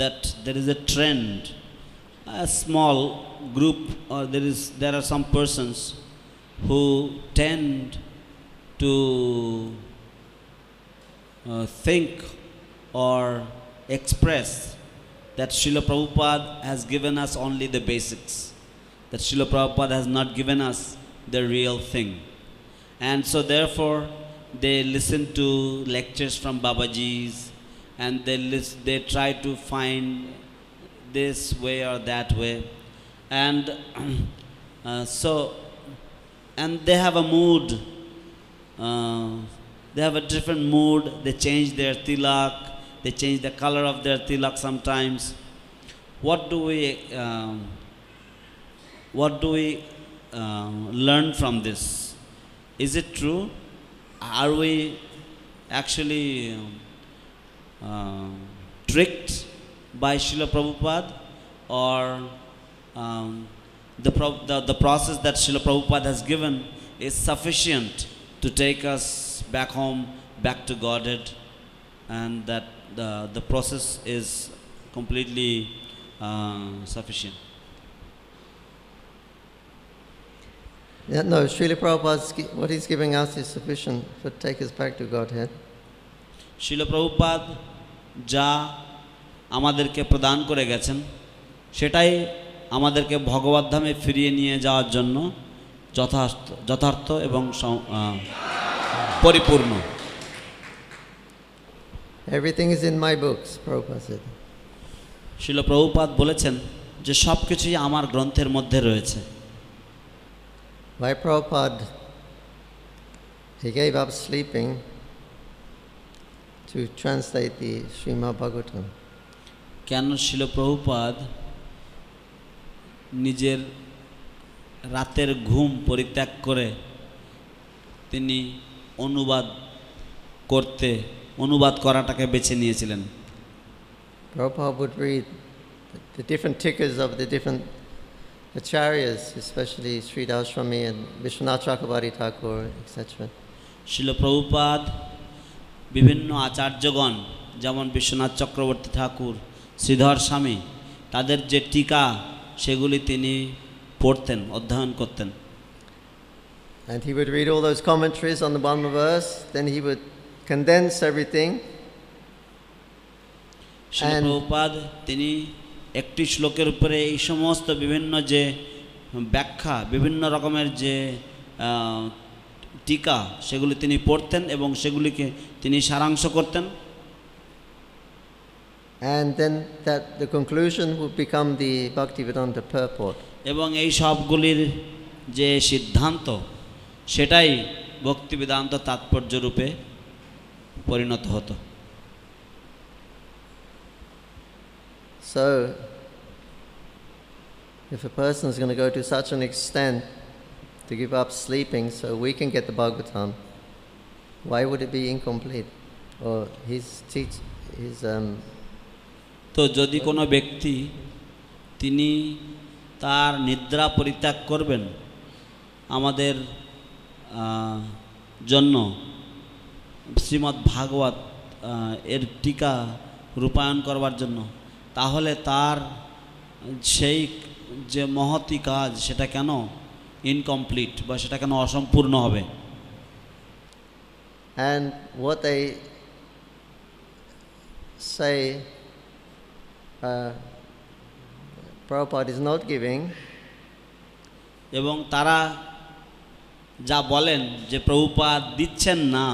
that there is a trend, a small group, or there are some persons who tend to think or express that Srila Prabhupada has given us only the basics, that Srila Prabhupada has not given us the real thing, and so therefore they listen to lectures from Babajis and they try to find this way or that way, and and they have a mood, they have a different mood, they change their tilak, they change the color of their tilak sometimes. What do we learn from this? Is it true? Are we actually tricked by Srila Prabhupada, or the process that Srila Prabhupada has given is sufficient to take us back home, back to Godhead, and that the process is completely sufficient? Yeah, no, Srila Prabhupada, what he's giving us is sufficient to take us back to Godhead. Srila Prabhupada যা আমাদেরকে প্রদান করে গেছেন সেটাই আমাদেরকে ভগবদ্ধামে ফিরিয়ে নিয়ে যাওয়ার জন্য যথার্থ এবং পরিপূর্ণ। Everything is in my books, Prabhupada said. শিল প্রভুপাদ বলেছেন যে সব কিছুই আমার গ্রন্থের মধ্যে রয়েছে। Why Prabhupada, he gave up sleeping to translate the Srimad Bhagavatam. কেন শিল প্রভুপাদ নিজের রাতের ঘুম পরিত্যাগ করে তিনি অনুবাদ করাটাকে বেছে নিয়েছিলেন? Prabhupada would read the different tickers of the different acharyas, especially Sridhar Swami and Vishwanath Chakravarti Thakur, etc. শিল প্রভুপাদ বিভিন্ন আচার্যগণ যেমন বিশ্বনাথ চক্রবর্তী ঠাকুর, শ্রীধর স্বামী, তাদের যে টিকা সেগুলি তিনি পড়তেন, অধ্যয়ন করতেন। And he would read all those commentaries on the Brahma verse, then he would condense everything. শিল প্রভুপাদ তিনি একটি শ্লোকের উপরে এই সমস্ত বিভিন্ন যে ব্যাখ্যা, বিভিন্ন রকমের যে টিকা সেগুলি তিনি পড়তেন এবং সেগুলিকে তিনি সারাংশ করতেন। And then the conclusion would become the Bhaktivedanta purport. এবং এই সবগুলির যে সিদ্ধান্ত সেটাই ভক্তি বেদান্ত তাৎপর্য রূপে পরিণত হতো। So, if a person is going to go to such an extent to give up sleeping so we can get the Bhagavatam, why would it be incomplete? Or his তো যদি কোনো ব্যক্তি তিনি তার নিদ্রা পরিত্যাগ করবেন আমাদের জন্য শ্রীমদ্ ভাগবত এর টিকা রূপায়ণ করবার জন্য, তাহলে তার সেই যে মহতি কাজ সেটা কেন ইনকমপ্লিট বা সেটা কেন অসম্পূর্ণ হবে? And what they say Prabhupada is not giving, এবং তারা যা বলেন যে প্রভুপাদ দিচ্ছেন না,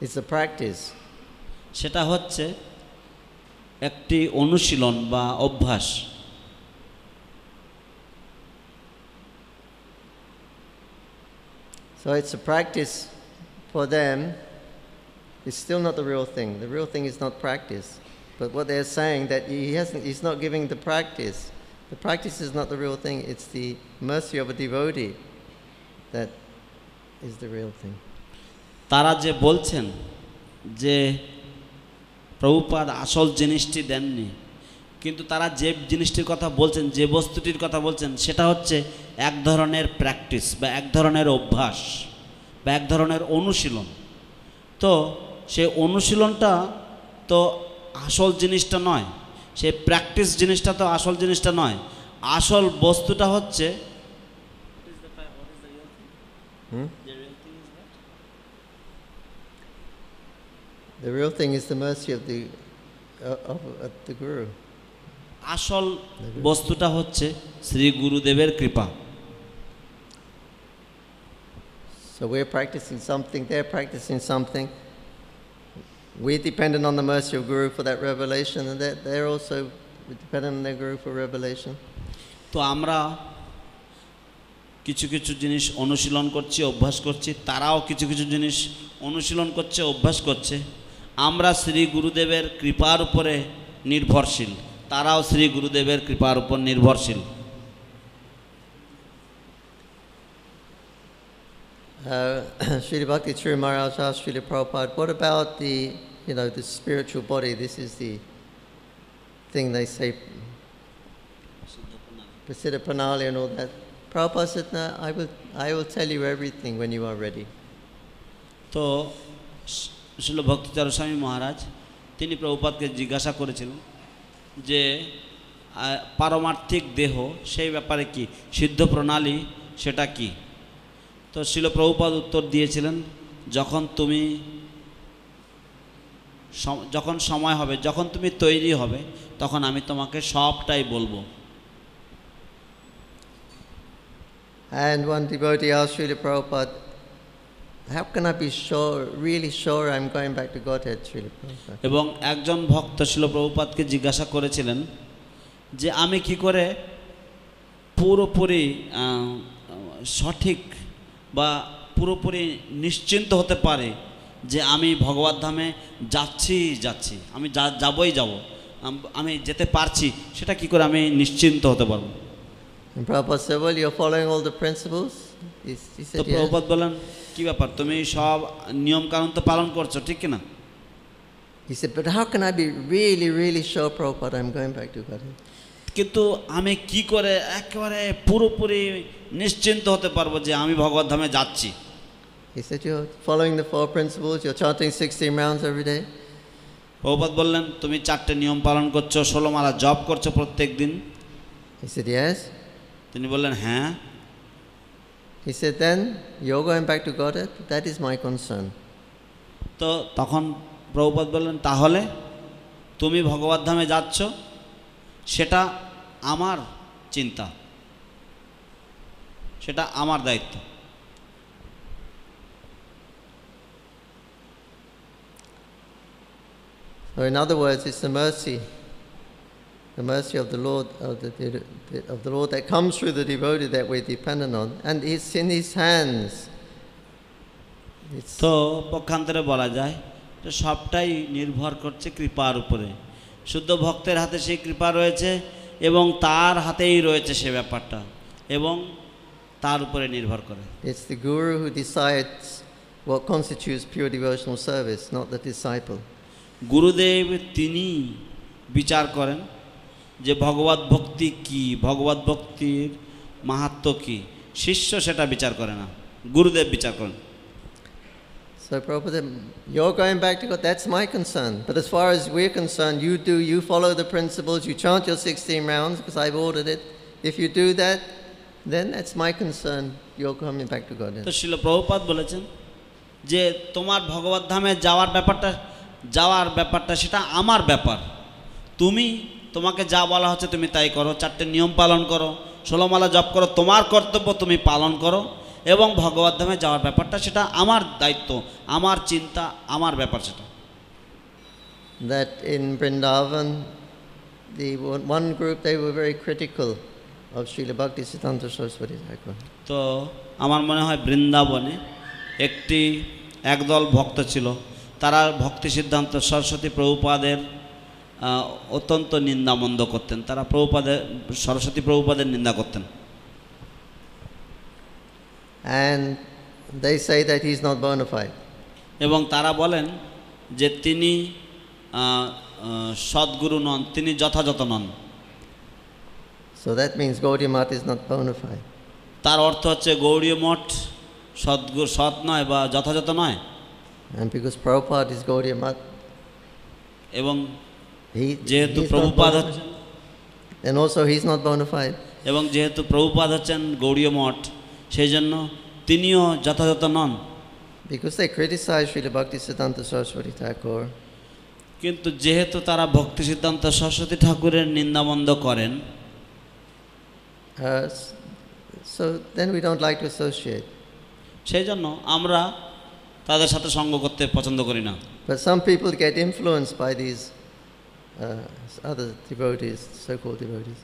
it's a practice. সেটা হচ্ছে একটি অনুশীলন বা অভ্যাস। So it's a practice for them. It's still not the real thing. The real thing is not practice. But what they're saying that he's not giving the practice. The practice is not the real thing. It's the mercy of a devotee that is the real thing. তারা যে বলছেন যে প্রভুপাদ আসল জিনিসটি দেননি, কিন্তু তারা যে জিনিসটির কথা বলছেন, যে বস্তুটির কথা বলছেন, সেটা হচ্ছে এক ধরনের প্র্যাকটিস বা এক ধরনের অভ্যাস বা এক ধরনের অনুশীলন। তো সেই অনুশীলনটা তো আসল জিনিসটা নয়, সেই প্র্যাকটিস জিনিসটা তো আসল জিনিসটা নয়। আসল বস্তুটা হচ্ছে The real thing is the mercy of the Guru. আসল বস্তুটা হচ্ছে শ্রী গুরুদেবের কৃপা। So we're practicing something, they're practicing something. We're dependent on the mercy of Guru for that revelation, and they're also dependent on their Guru for revelation. তো আমরা কিছু কিছু জিনিস অনুশীলন করছি, অভ্যাস করছি, তারাও কিছু কিছু জিনিস অনুশীলন করছে, অভ্যাস করছে। আমরা শ্রী গুরুদেবের কৃপার উপরে নির্ভরশীল, তারাও শ্রী গুরুদেবের কৃপার উপর নির্ভরশীল। Srila Bhakti Churu Maharaj asked Srila Prabhupada, what about the spiritual body? This is the thing they say, Prasiddha Pranali and all that. Prabhupada said, no, I will tell you everything when you are ready. তো শ্রীল ভক্তিচারু স্বামী মহারাজ তিনি প্রভুপাদকে জিজ্ঞাসা করেছিলেন যে পারমার্থিক দেহ সেই ব্যাপারে কি, সিদ্ধ প্রণালী সেটা কি? তো শ্রীল প্রভুপাদ উত্তর দিয়েছিলেন, যখন সময় হবে, যখন তুমি তৈরি হবে, তখন আমি তোমাকে সবটাই বলবো। And one devotee asked Srila Prabhupada, how can I be sure, really sure I'm going back to Godhead, Srila Prabhupada? এবং একজন ভক্ত শ্রীল প্রভুপাদকে জিজ্ঞাসা করেছিলেন যে আমি কি করে পুরোপুরি সঠিক বা পুরোপুরি নিশ্চিন্ত হতে পারি যে আমি ভগবত ধামে যাচ্ছি, আমি যাবই যাব, আমি যেতে পারছি, সেটা কি করে আমি নিশ্চিন্ত হতে পারবো? And Prabhupada said, well, you're following all the principles? He said, তো প্রভুপাদ বলেন, কি ব্যাপার, তুমি সব নিয়ম কানুন তো পালন করছো, ঠিক কিনা? He said, but how can I be really, really sure, Prabhupada, I'm going back to Godhead? কিন্তু আমি কি করে একেবারে পুরোপুরি নিশ্চিন্ত হতে পারবো যে আমি ভগবত ধামে যাচ্ছি? He said, you're following the 4 principles, you're chanting 16 rounds every day. Prabhupada বললেন, তুমি 4টে নিয়ম পালন করছো, 16 মালা জপ করছো প্রত্যেক দিন? He said, yes. তিনি বললেন, হ্যাঁ। He said, then you're going back to Godhead? That is my concern. তো তখন প্রভুপাদ বললেন, তাহলে তুমি ভগবত ধামে যাচ্ছ, সেটা আমার চিন্তা, সেটা আমার দায়িত্ব। So in other words, it's the mercy of the Lord, of the Lord that comes through the devotee that we're dependent on, and it's in His hands It's, তো পক্ষান্তরে বলা যায় যে সবটাই নির্ভর করছে কৃপার উপরে। শুদ্ধ ভক্তের হাতে সেই কৃপা রয়েছে এবং তার হাতেই রয়েছে সে ব্যাপারটা, এবং তার উপরে নির্ভর করে। it's the guru who decides what constitutes pure devotional service, not the disciple. গুরুদেব তিনি বিচার করেন যে ভগবত ভক্তি কি, ভগবত ভক্তির মাহাত্ম্য কি। শিষ্য সেটা বিচার করে না, গুরুদেব বিচার করেন। So Prabhupada, you're going back to God, that's my concern. But as far as we're concerned, you follow the principles, you chant your 16 rounds because I've ordered it. If you do that, then that's my concern. You're coming back to God. তো শিল প্রভুপাদ বলেছেন যে তোমার ভগবত ধামে যাওয়ার ব্যাপারটা সেটা আমার ব্যাপার। তোমাকে যা বলা হচ্ছে তুমি তাই করো, 4টে নিয়ম পালন করো, 16 মালা জপ করো, তোমার কর্তব্য তুমি পালন করো, এবং ভগবত ধামে যাওয়ার ব্যাপারটা সেটা আমার দায়িত্ব, আমার চিন্তা, আমার ব্যাপার সেটা। That in Vrindavan, the one group, they were very critical of Srila Bhaktisiddhanta Saraswati Thakur. তো আমার মনে হয় বৃন্দাবনে একদল ভক্ত ছিল, তারা ভক্তি সিদ্ধান্ত সরস্বতী প্রভুপাদের অত্যন্ত নিন্দামন্দ করতেন, তারা সরস্বতী প্রভুপাদের নিন্দা করতেন। And they say that he's not bona fide. এবং তারা বলেন যে তিনি সদ্গুরু নন, তিনি যথাযথ নন। So that means Gaudiya Math is not bona fide. তার অর্থ হচ্ছে গৌড়ীয় মঠ সৎ নয় বা যথাযথ নয়। And because Prabhupada is Gaudiya Math, এবং যেহেতু প্রভুপাদ হচ্ছেন, and also he's not bona fide. এবং যেহেতু প্রভুপাদ হচ্ছেন গৌড়ীয় মঠ, সেই জন্য তিনিও যথাযথ নন। Because they criticize Srila Bhaktisiddhanta Saraswati Thakur. কিন্তু যেহেতু তারা ভক্তি সিদ্ধান্ত সরস্বতী ঠাকুরের নিন্দামন্দ করেন, so then we don't like to associate. সেই জন্য আমরা তাদের সাথে সঙ্গ করতে পছন্দ করি না। But some people get influenced by these other devotees, so-called devotees.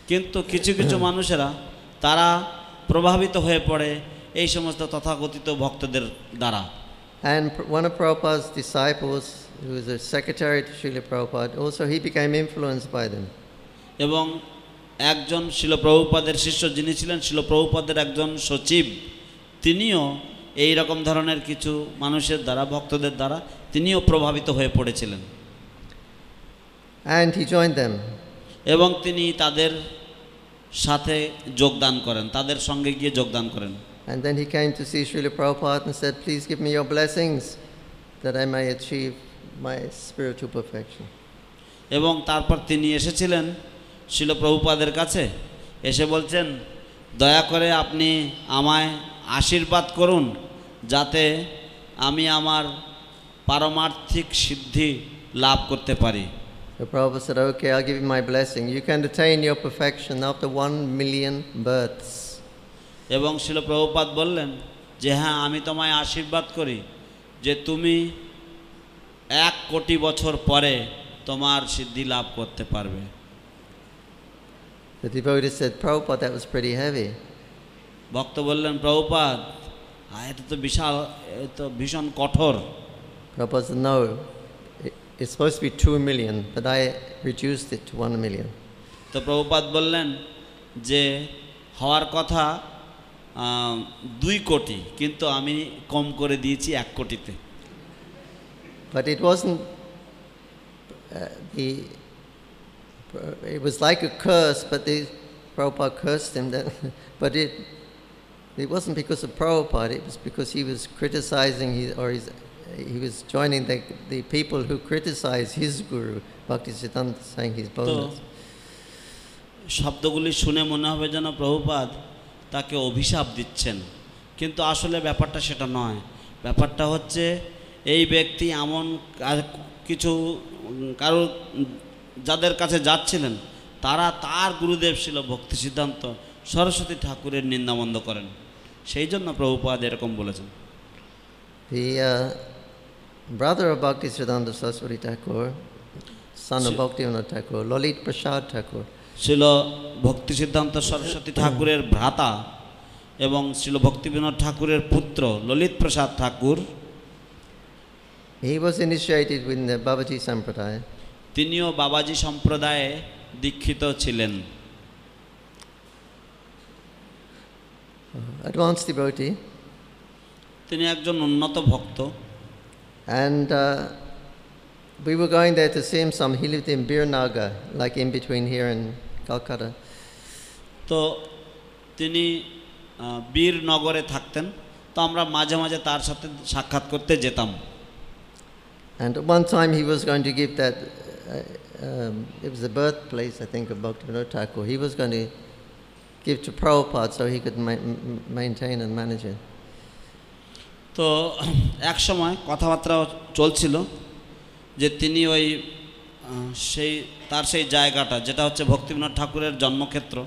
কিন্তু কিছু কিছু মানুষেরা তারা প্রভাবিত হয়ে পড়ে এই সমস্ত তথাকথিত ভক্তদের দ্বারা। And one of Prabhupada's disciples, who was a secretary to Srila Prabhupada, also he became influenced by them. এবং একজন শিল প্রভুপাদের শিষ্য, যিনি ছিলেন শিল প্রভুপাদের একজন সচিব, তিনিও এই রকম ধরনের কিছু মানুষের দ্বারা, ভক্তদের দ্বারা তিনিও প্রভাবিত হয়ে পড়েছিলেন। And he joined them. এবং তিনি তাদের সাথে যোগদান করেন, তাদের সঙ্গে গিয়ে যোগদান করেন। And then he came to see Srila Prabhupada and said, please give me your blessings that I may achieve my spiritual perfection. এবং তারপর তিনি এসেছিলেন শিল প্রভুপাদের কাছে, এসে বলছেন দয়া করে আপনি আমায় আশীর্বাদ করুন যাতে আমি আমার পারমার্থিক সিদ্ধি লাভ করতে পারি। So Prabhupada said, okay, I'll give you my blessing. You can attain your perfection after 1 million births. এবং শিল প্রভুপাদ বললেন যে হ্যাঁ, আমি তোমায় আশীর্বাদ করি যে তুমি 1 কোটি বছর পরে তোমার সিদ্ধি লাভ করতে পারবে। The devotee said, Prabhupada, that was pretty heavy. ভক্ত বললেন প্রভুপাদ, এটা তো বিশাল, তো ভীষণ কঠোর। Prabhupada said, no, it's supposed to be 2 million, but I reduced it to 1 million. তো প্রভুপাদ বললেন যে হওয়ার কথা 2 কোটি, কিন্তু আমি কম করে দিয়েছি 1 কোটিতে। But it wasn't, it was like a curse, but Prabhupada cursed him. But it wasn't because of Prabhupada, it was because he was criticizing he was joining the people who criticize his guru, Bhaktisiddhanta, saying he's bonus. শব্দগুলি শুনে মনে হবে যেন প্রভুপাদ তাকে অভিশাপ দিচ্ছেন, কিন্তু আসলে ব্যাপারটা সেটা নয়। ব্যাপারটা হচ্ছে এই ব্যক্তি এমন কিছু কারো যাদের কাছে যাচ্ছিলেন, তারা তার গুরুদেব ছিল ভক্তি সিদ্ধান্ত সরস্বতী ঠাকুরের নিন্দামন্দ করেন, সেই জন্য প্রভুপাদ এরকম বলেছেন। The brother of Bhaktisiddhanta Saraswati Thakur, son of Bhaktivinoda Thakur, Lalit Prasad Thakur, ছিল ভক্তি সিদ্ধান্ত সরস্বতী ঠাকুরের ভ্রাতা এবং শ্রীল ভক্তিবিনোদ ঠাকুরের পুত্র ললিত প্রসাদ ঠাকুর, he was initiated with the Babaji Sampradaya. তিনিও বাবাজি সম্প্রদায়ে দীক্ষিত ছিলেন। Advanced devotee. তিনি একজন উন্নত ভক্ত। And we were going there to see him some. He lived in Birnagar, like in between here and Calcutta. তো তিনি বীরনগরে থাকতেন, তো আমরা মাঝে মাঝে তার সাথে সাক্ষাৎ করতে যেতাম। And at one time he was going to give that, it was the birthplace, I think, of Bhaktivinoda Thakur. He was going to give to Prabhupada so he could maintain and manage it. তো এক সময় কথাবার্তা চলছিল যে তিনি ওই সেই জায়গাটা যেটা হচ্ছে ভক্তিবিনোদ ঠাকুরের জন্মক্ষেত্র,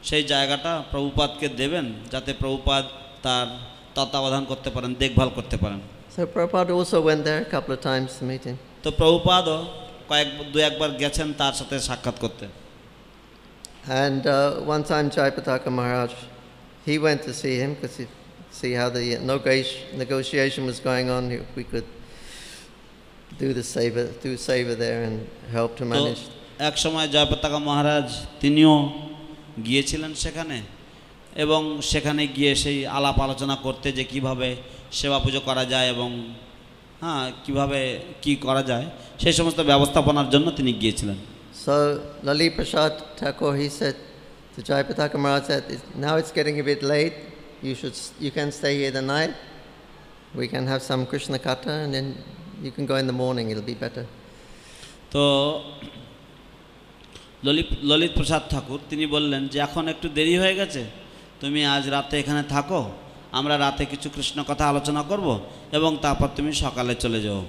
সেই জায়গাটা প্রভুপাদকে দেবেন যাতে প্রভুপাদ তার তত্ত্বাবধান করতে পারেন, দেখভাল করতে পারেন। So Prabhupada also went there a couple of times to meet him. তো প্রভুপাদও একবার গেছেন তার সাথে সাক্ষাৎ করতে। And one time Jayapataka Maharaj, he went to see him because he see how the negotiation was going on. If we could do seva there and help to manage. এক সময় জয়পতাকা মহারাজ তিনিও গিয়েছিলেন সেখানে, এবং সেখানে গিয়ে সেই আলাপ আলোচনা করতে যে কিভাবে সেবা পুজো করা যায় এবং কিভাবে কি করা যায় সেই সমস্ত ব্যবস্থাপনার জন্য তিনি গিয়েছিলেন। So Lalit Prasad Thakur, he said to Jayapataka Maharaj that now it's getting a bit late. You can stay here the night. We can have some Krishna Katha and then you can go in the morning. It'll be better. তো ললিত প্রসাদ ঠাকুর তিনি বললেন যে এখন একটু দেরি হয়ে গেছে, তুমি আজ রাতে এখানে থাকো, আমরা রাতে কিছু কৃষ্ণ কথা আলোচনা করব এবং তারপর তুমি সকালে চলে যাও।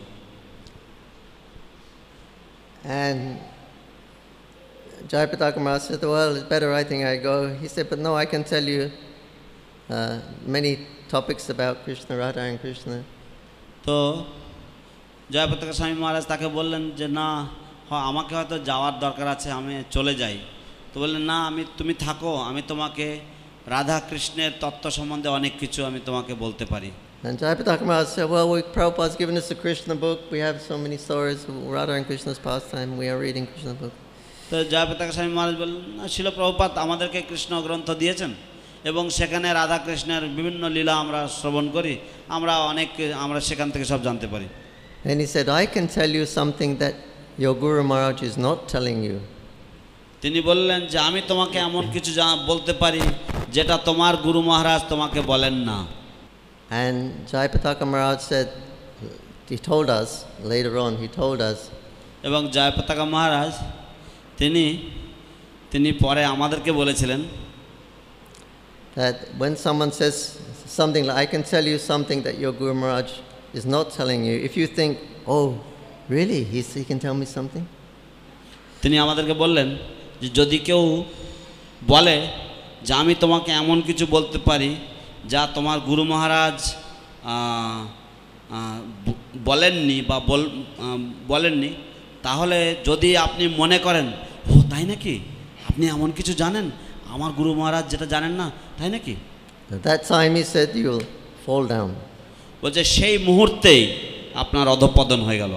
And Jayapataka Maharaj said, well, it's better I think I go. He said, but no, I can tell you many topics about Krishna, Radha and Krishna. তো জয়পতাকা স্বামী মহারাজ তাকে বললেন যে না, আমাকে হয়তো যাওয়ার দরকার আছে, আমি চলে যাই। তো বললেন না, তুমি থাকো, আমি তোমাকে রাধা কৃষ্ণের তত্ত্ব সম্বন্ধে অনেক কিছু আমি তোমাকে বলতে পারি। And Jayapataka Maharaj said, well, Prabhupada's given us a Krishna book. We have so many stories of Radha and Krishna's pastime. We are reading Krishna book. তো জয়পতাকা স্বামী মহারাজ বললেন, শিল প্রভুপাদ আমাদেরকে কৃষ্ণ গ্রন্থ দিয়েছেন এবং সেখানে রাধা কৃষ্ণের বিভিন্ন লীলা আমরা শ্রবণ করি, আমরা সেখান থেকে সব জানতে পারি। And he said, I can tell you something that your Guru Maharaj is not telling you. তিনি বললেন যে আমি তোমাকে এমন কিছু বলতে পারি যেটা তোমার গুরু মহারাজ তোমাকে বলেন না। And Jayapataka Maharaj said, he told us, later on he told us, এবং জয়পতাকা মহারাজ তিনি পরে আমাদেরকে বলেছিলেন that when someone says something like, I can tell you something that your Guru Maharaj is not telling you, if you think, oh, really, he can tell me something? তিনি আমাদেরকে বললেন যে যদি কেউ বলে যে আমি তোমাকে এমন কিছু বলতে পারি যা তোমার গুরু মহারাজ বলেননি বা বলেননি, তাহলে যদি আপনি মনে করেন ও তাই নাকি, আপনি এমন কিছু জানেন আমার গুরু মহারাজ যেটা জানেন না, তাই নাকি, At that time he said you'll fall down. বলছে সেই মুহূর্তেই আপনার অধঃপতন হয়ে গেল।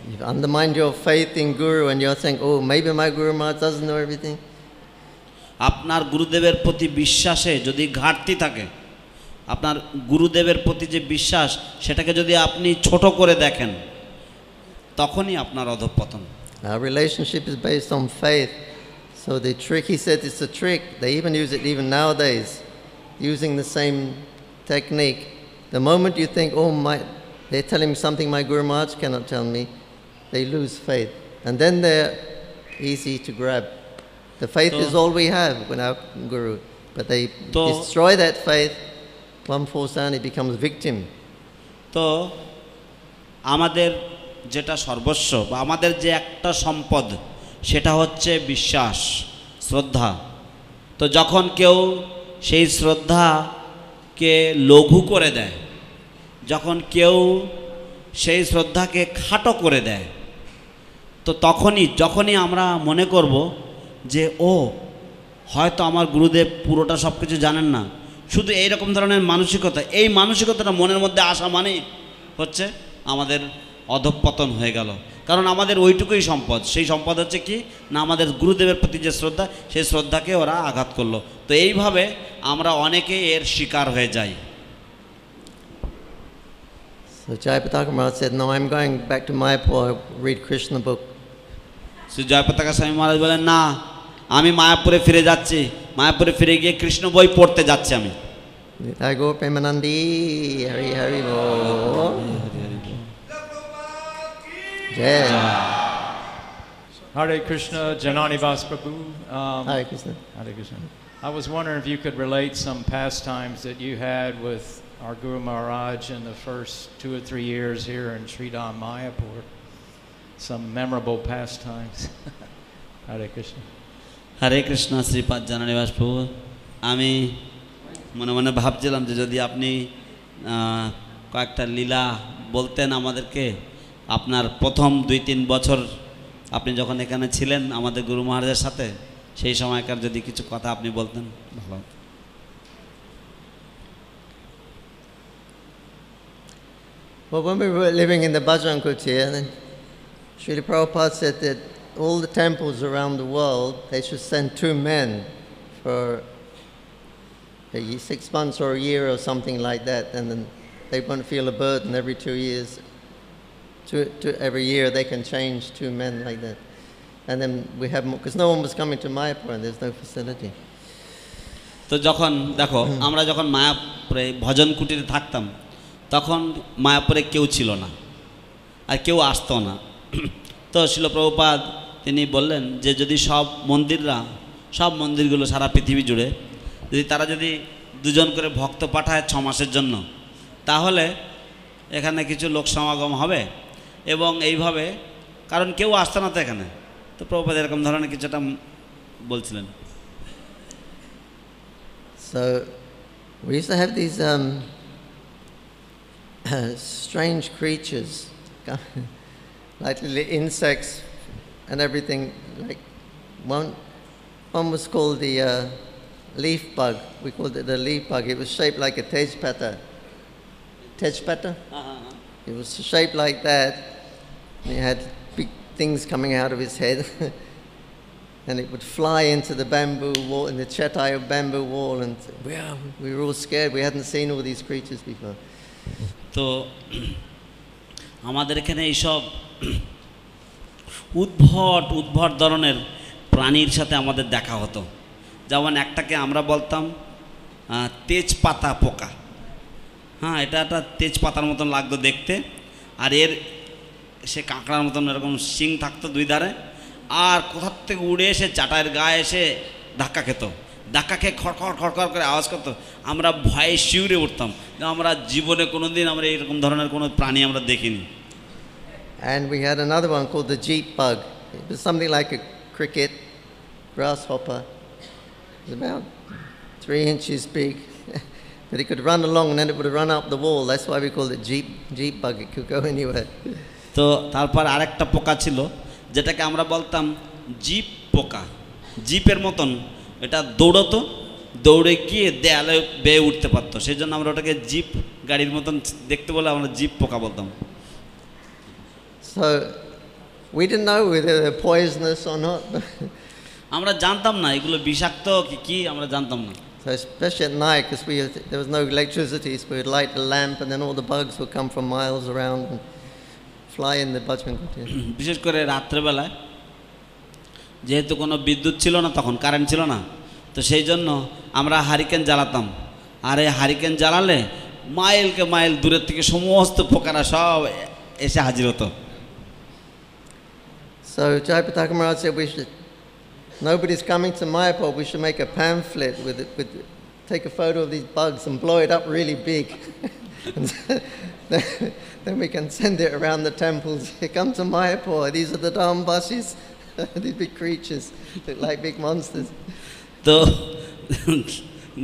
You've undermined your faith in Guru and you're saying, oh, maybe my Guru Maharaj doesn't know everything. আপনার গুরুদেবের প্রতি বিশ্বাসে যদি ঘাটতি থাকে, আপনার গুরুদেবের প্রতি যে বিশ্বাস সেটাকে যদি আপনি ছোট করে দেখেন, তখনই আপনার অধঃপতন। Our relationship is based on faith. So the trick, he said, it's a trick. They even use it even nowadays, using the same technique. The moment you think, oh, they're telling me something my Guru Maharaj cannot tell me, they lose faith. And then they're easy to grab. The faith is all we have with our Guru. But they destroy that faith. One falls down, he becomes victim. তো আমাদের যেটা সর্বস্ব বা আমাদের যে একটা সম্পদ সেটা হচ্ছে বিশ্বাস, শ্রদ্ধা। তো যখন কেউ সেই শ্রদ্ধাকে লঘু করে দেয়, যখন কেউ সেই শ্রদ্ধাকে খাটো করে দেয়, তো যখনই আমরা মনে করব যে ও হয়তো আমার গুরুদেব পুরোটা সব কিছু জানেন না, শুধু এই রকম ধরনের মানসিকতা, এই মানসিকতাটা মনের মধ্যে আসা মানেই হচ্ছে আমাদের অধঃপতন হয়ে গেল। কারণ আমাদের ওইটুকুই সম্পদ, সেই সম্পদ হচ্ছে কি না আমাদের গুরুদেবের প্রতি যে শ্রদ্ধা, সেই শ্রদ্ধাকে ওরা আঘাত করলো। তো এইভাবে আমরা অনেকেই এর শিকার হয়ে যাই। So Jayapataka Maharaj said, no, I'm going back to Mayapur, read Krishna book. Shri Jayapataka স্বামী মহারাজ বলেন, না, আমি মায়াপুরে ফিরে যাচ্ছি, মায়াপুরে ফিরে গিয়ে কৃষ্ণ বই পড়তে যাচ্ছি আমি। I go Premanandi, Hari Hari Bol. Jai. Hare Krishna, Jananivas Prabhu. Hare Krishna. Hare Krishna. I was wondering if you could relate some pastimes that you had with our Guru Maharaj in the first 2 or 3 years here in Sri Dham Mayapur. Some memorable pastimes. Hare Krishna. হরে কৃষ্ণ শ্রীপাদ জানানিবাস প্রভু। আমি মনে মনে ভাবছিলাম যে যদি আপনি কয়েকটা লীলা বলতেন আমাদেরকে, আপনার প্রথম 2-3 বছর আপনি যখন এখানে ছিলেন আমাদের গুরু মহারাজের সাথে, সেই সময়কার যদি কিছু কথা আপনি বলতেন ভালো হতো। Well, when we were living in the Bajrang Kutir, then Srila Prabhupada said that all the temples around the world, they should send 2 men for 6 months or a year or something like that, and then they won't feel a burden every 2 years. Every year they can change 2 men like that. And then we have more, because no one was coming to Mayapur and there's no facility. তো যখন দেখো আমরা যখন মায়াপুরে ভজন কুটিরে থাকতাম, তখন মায়াপুরে কেউ ছিল না আর কেউ আসতো না। তো শিল প্রভুপাদ তিনি বললেন যে যদি সব মন্দিরগুলো সারা পৃথিবী জুড়ে যদি তারা যদি 2 জন করে ভক্ত পাঠায় 6 মাসের জন্য, তাহলে এখানে কিছু লোক সমাগম হবে। এবং এইভাবে, কারণ কেউ আসতো না তো এখানে, তো প্রভুপাদ এরকম ধরনের কিছুটা বলছিলেন। So we used to have these strange creatures, like little insects and everything. Like one was called the leaf bug. We called it the leaf bug. It was shaped like a tejpata. Tejpata? It was shaped like that. It had big things coming out of its head. And it would fly into the bamboo wall, in the chetai of bamboo wall. And we were all scared. We hadn't seen all these creatures before. তো আমাদের এখানে এইসব উদ্ভট ধরনের প্রাণীর সাথে আমাদের দেখা হতো। যেমন একটাকে আমরা বলতাম তেজপাতা পোকা। হ্যাঁ, এটা একটা তেজপাতার মতন লাগতো দেখতে, আর সে কাঁকড়ার মতন এরকম শিং থাকতো 2 ধারে, আর কোথার থেকে উড়ে এসে চাটাইয়ের গায়ে এসে ধাক্কা খেত, ধাক্কা খেয়ে খড়খড় খড়খড় করে আওয়াজ করতো। আমরা ভয়ে শিউরে উঠতাম, আমরা জীবনে কোনোদিন আমরা এরকম ধরনের কোনো প্রাণী আমরা দেখিনি। And we had another one called the jeep bug. It was something like a cricket, grasshopper. It was about 3 inches big. But it could run along and then it would run up the wall. That's why we called it jeep bug. It could go anywhere. তো তারপর আরেকটা পোকা ছিল যেটাকে আমরা বলতাম zip পোকা। জিপের মতন এটা দৌড়তো, দৌড়ে গিয়ে দেয়ালে বেয়ে উঠতে পারতো, সেই জন্য আমরা ওটাকে জিপ গাড়ির মতন দেখতে বলে আমরা জিপ পোকা বলতাম। So we didn't know whether they're poisonous or not. আমরা জানতাম না এগুলো বিষাক্ত কি আমরা জানতাম না। So especially at night, because there was no electricity, so we'd light a lamp and then all the bugs would come from miles around and fly in the Bajrang Kutir. বিশেষ করে রাত্রেবেলায় যেহেতু কোনো বিদ্যুৎ ছিল না, তখন কারেন্ট ছিল না, তো সেই জন্য আমরা হারিকেন জ্বালাতাম। আর এই হারিকেন জ্বালালে মাইলকে মাইল দূরের থেকে সমস্ত পোকারা সব এসে হাজির হতো। So Jayapataka Maharaj said nobody's coming to Mayapur, we should make a pamphlet take a photo of these bugs and blow it up really big. And then we can send it around the temples. Come to Mayapur, these are the Dhambasis, these big creatures, look like big monsters. তো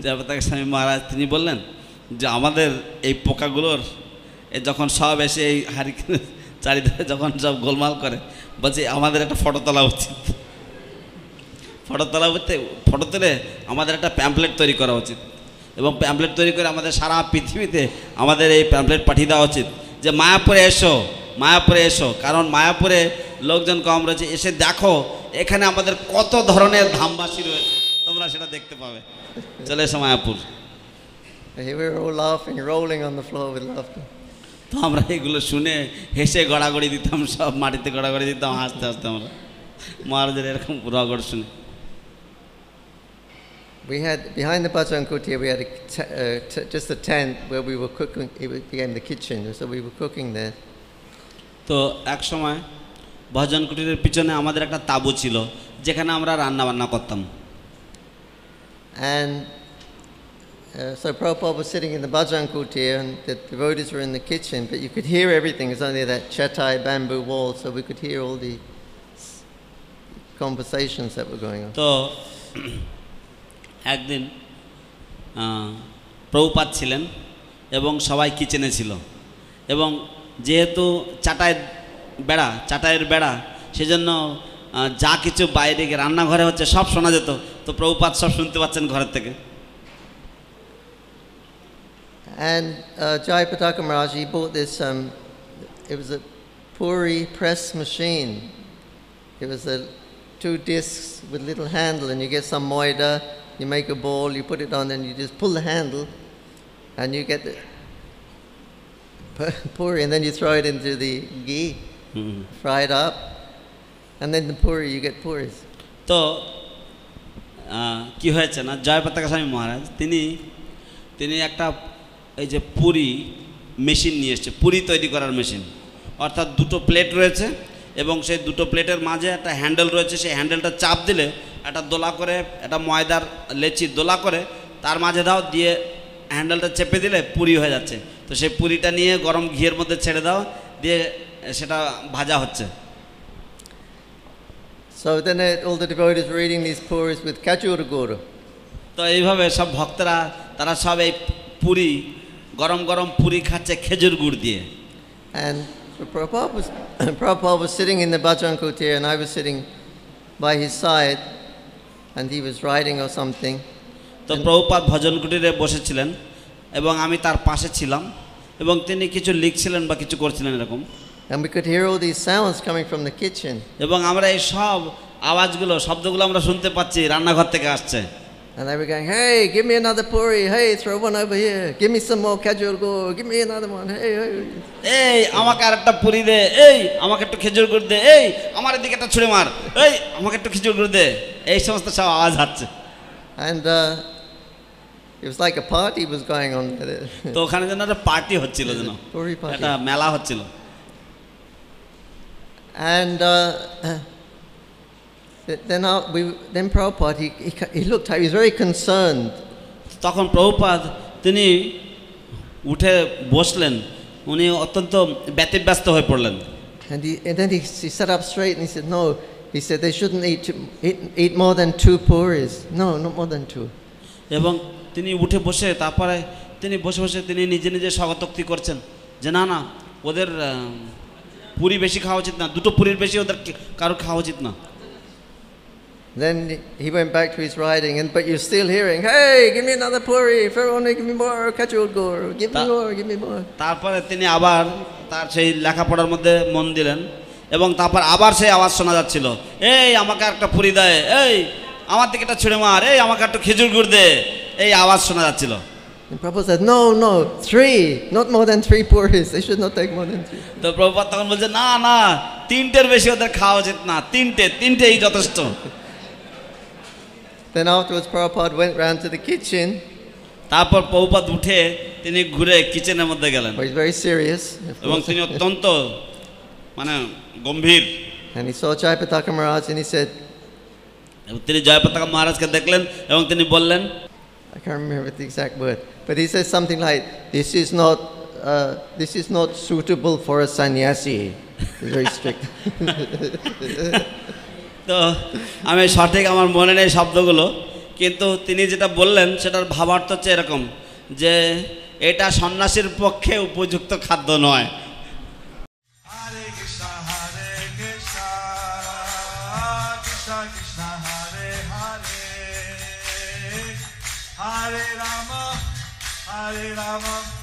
জয়পতাকা স্বামী মহারাজ তিনি বললেন যে আমাদের এই পোকাগুলোর যখন সব এসে এই হারিকেন চারিধারে যখন সব গোলমাল করে, বলছে আমাদের একটা ফটো তোলা উচিত, ফটো তুলে আমাদের একটা প্যাম্পলেট তৈরি করা উচিত। এবং প্যাম্পলেট তৈরি করে আমাদের সারা পৃথিবীতে আমাদের এই প্যাম্পলেট পাঠিয়ে দেওয়া উচিত যে মায়াপুরে এসো, মায়াপুরে এসো। কারণ মায়াপুরে লোকজন কম রয়েছে, এসে দেখো এখানে আমাদের কত ধরনের ধামবাসী রয়েছে, তোমরা সেটা দেখতে পাবে। চলে এসো Mayapur. Here we were all laughing, rolling on the floor with laughter. তো আমরা এগুলো শুনে হেসে গড়াগড়ি দিতাম, সব মাটিতে গড়াগড়ি দিতাম, হাসতে হাসতে আমরা মহারাজের এরকম রগড় শুনে। We had, behind the Bajrang Kutir, we had just a tent where we were cooking. It became the kitchen, so we were cooking there. তো এক সময় ভজন কুটিরের পিছনে আমাদের একটা তাঁবু ছিল, যেখানে আমরা রান্না বান্না করতাম। And so Prabhupada was sitting in the Bajrang Kutir and the devotees were in the kitchen, but you could hear everything. It's only that chatai bamboo wall, so we could hear all the conversations that were going on. তো একদিন প্রভুপাদ ছিলেন এবং সবাই কিচেনে ছিল, এবং যেহেতু চাটাইয়ের বেড়া, সেজন্য যা কিছু বাইরে গিয়ে রান্নাঘরে হচ্ছে সব শোনা যেত। তো প্রভুপাদ সব শুনতে পাচ্ছেন ঘরের থেকে। And Jayapataka Maharaj, he bought this, it was a Puri press machine. It was 2 discs with little handle, and you get some moida, you make a ball, you put it on, and you just pull the handle, and you get the puri, and then you throw it into the ghee, fry it up, and then the puri, you get puris. তো কি হয়েছে না, জয়পতাকা স্বামী মহারাজ তিনি একটা এই যে Puri machine নিয়ে এসছে, পুরি তৈরি করার মেশিন। অর্থাৎ 2টো প্লেট রয়েছে এবং সেই 2টো প্লেটের মাঝে একটা হ্যান্ডেল রয়েছে, সেই হ্যান্ডেলটা চাপ দিলে একটা দোলা করে, একটা ময়দার লেচি দোলা করে তার মাঝে দাও, দিয়ে হ্যান্ডেলটা চেপে দিলে পুরি হয়ে যাচ্ছে। তো সেই পুরিটা নিয়ে গরম ঘিয়ের মধ্যে ছেড়ে দাও, দিয়ে সেটা ভাজা হচ্ছে। So then all the devotees were eating these puris with khajur guru. তো এইভাবে সব ভক্তরা তারা সব এই পুরি, গরম গরম পুরি খাচ্ছে খেজুর গুড় দিয়ে। And so Prabhupada was sitting in the Bajrang Kutir, and I was sitting by his side, and he was writing or something. তো প্রভুপাদ ভজন কুটিরে বসেছিলেন এবং আমি তার পাশে ছিলাম, এবং তিনি কিছু লিখছিলেন বা কিছু করছিলেন এরকম। And we could hear all these sounds coming from the kitchen. এবং আমরা এই সব আওয়াজগুলো, শব্দগুলো আমরা শুনতে পাচ্ছি রান্নাঘর থেকে আসছে। And they were going, hey, give me another puri, hey, throw one over here, give me some more khajur guru, give me another one, hey, hey. এই আমাকে আরেকটা পুরি দে, এই আমাকে একটু খেজুর গুড় দে, এই আমার এদিকে একটা ছুঁড়ে মার, এই আমাকে একটু খেজুর গুড় দে, এই সমস্ত সব আওয়াজ হচ্ছে। And it was like a party was going on there. তো ওখানে যেন একটা পার্টি হচ্ছিল, যেন Puri party. একটা মেলা হচ্ছিল। And then Prabhupada, he looked, he was very concerned. তখন প্রভুপাদ তিনি উঠে বসলেন, উনি অত্যন্ত ব্যতিব্যস্ত হয়ে পড়লেন। And then he sat up straight and he said, no, he said they shouldn't eat more than 2 puris. No, not more than 2. এবং তিনি উঠে বসে তারপরে তিনি বসে বসে তিনি নিজে নিজে স্বগতোক্তি করছেন যে না না, ওদের পুরি বেশি খাওয়া উচিত না, 2টো পুরির বেশি ওদের কারো খাওয়া উচিত না। Then he went back to his writing, but you're still hearing, hey, give me another puri, give me more khajur guru, give me more. তারপরে তিনি আবার তার সেই লেখাপড়ার মধ্যে মন দিলেন, এবং তারপর আবার সেই আওয়াজ শোনা যাচ্ছিল, এই আমাকে একটা পুরি দেয়, এই আমার দিকে একটা ছুঁড়ে মার, এই আমাকে একটা খেজুর গুড় দে, এই আওয়াজ শোনা যাচ্ছিল। And Prabhupada said, no, 3, not more than 3 puris. They should not take more than 3. তো প্রভুপাদ তখন বলছে না না, 3টের বেশি ওদের খাওয়া উচিত না, 3টেই যথেষ্ট। Then afterwards Prabhupada went round to the kitchen. তারপর প্রভুপাদ উঠে তিনি ঘুরে কিচেনের মধ্যে গেলেন, He's very serious. এবং তিনি অত্যন্ত মানে গম্ভীর। And he saw Jayapataka Maharaj and he said, তিনি জয়পতাকা মহারাজকে দেখলেন এবং তিনি বললেন, I can't remember the exact word, but he said something like, this is not suitable for a sannyasi. He's very strict. তো আমি সঠিক আমার মনে নেই শব্দগুলো, কিন্তু তিনি যেটা বললেন সেটার ভাবার্থ হচ্ছে এরকম যে এটা সন্ন্যাসীর পক্ষে উপযুক্ত খাদ্য নয়। Hare Krishna, Krishna Krishna, Hare Hare, Hare Rama. Hare Rama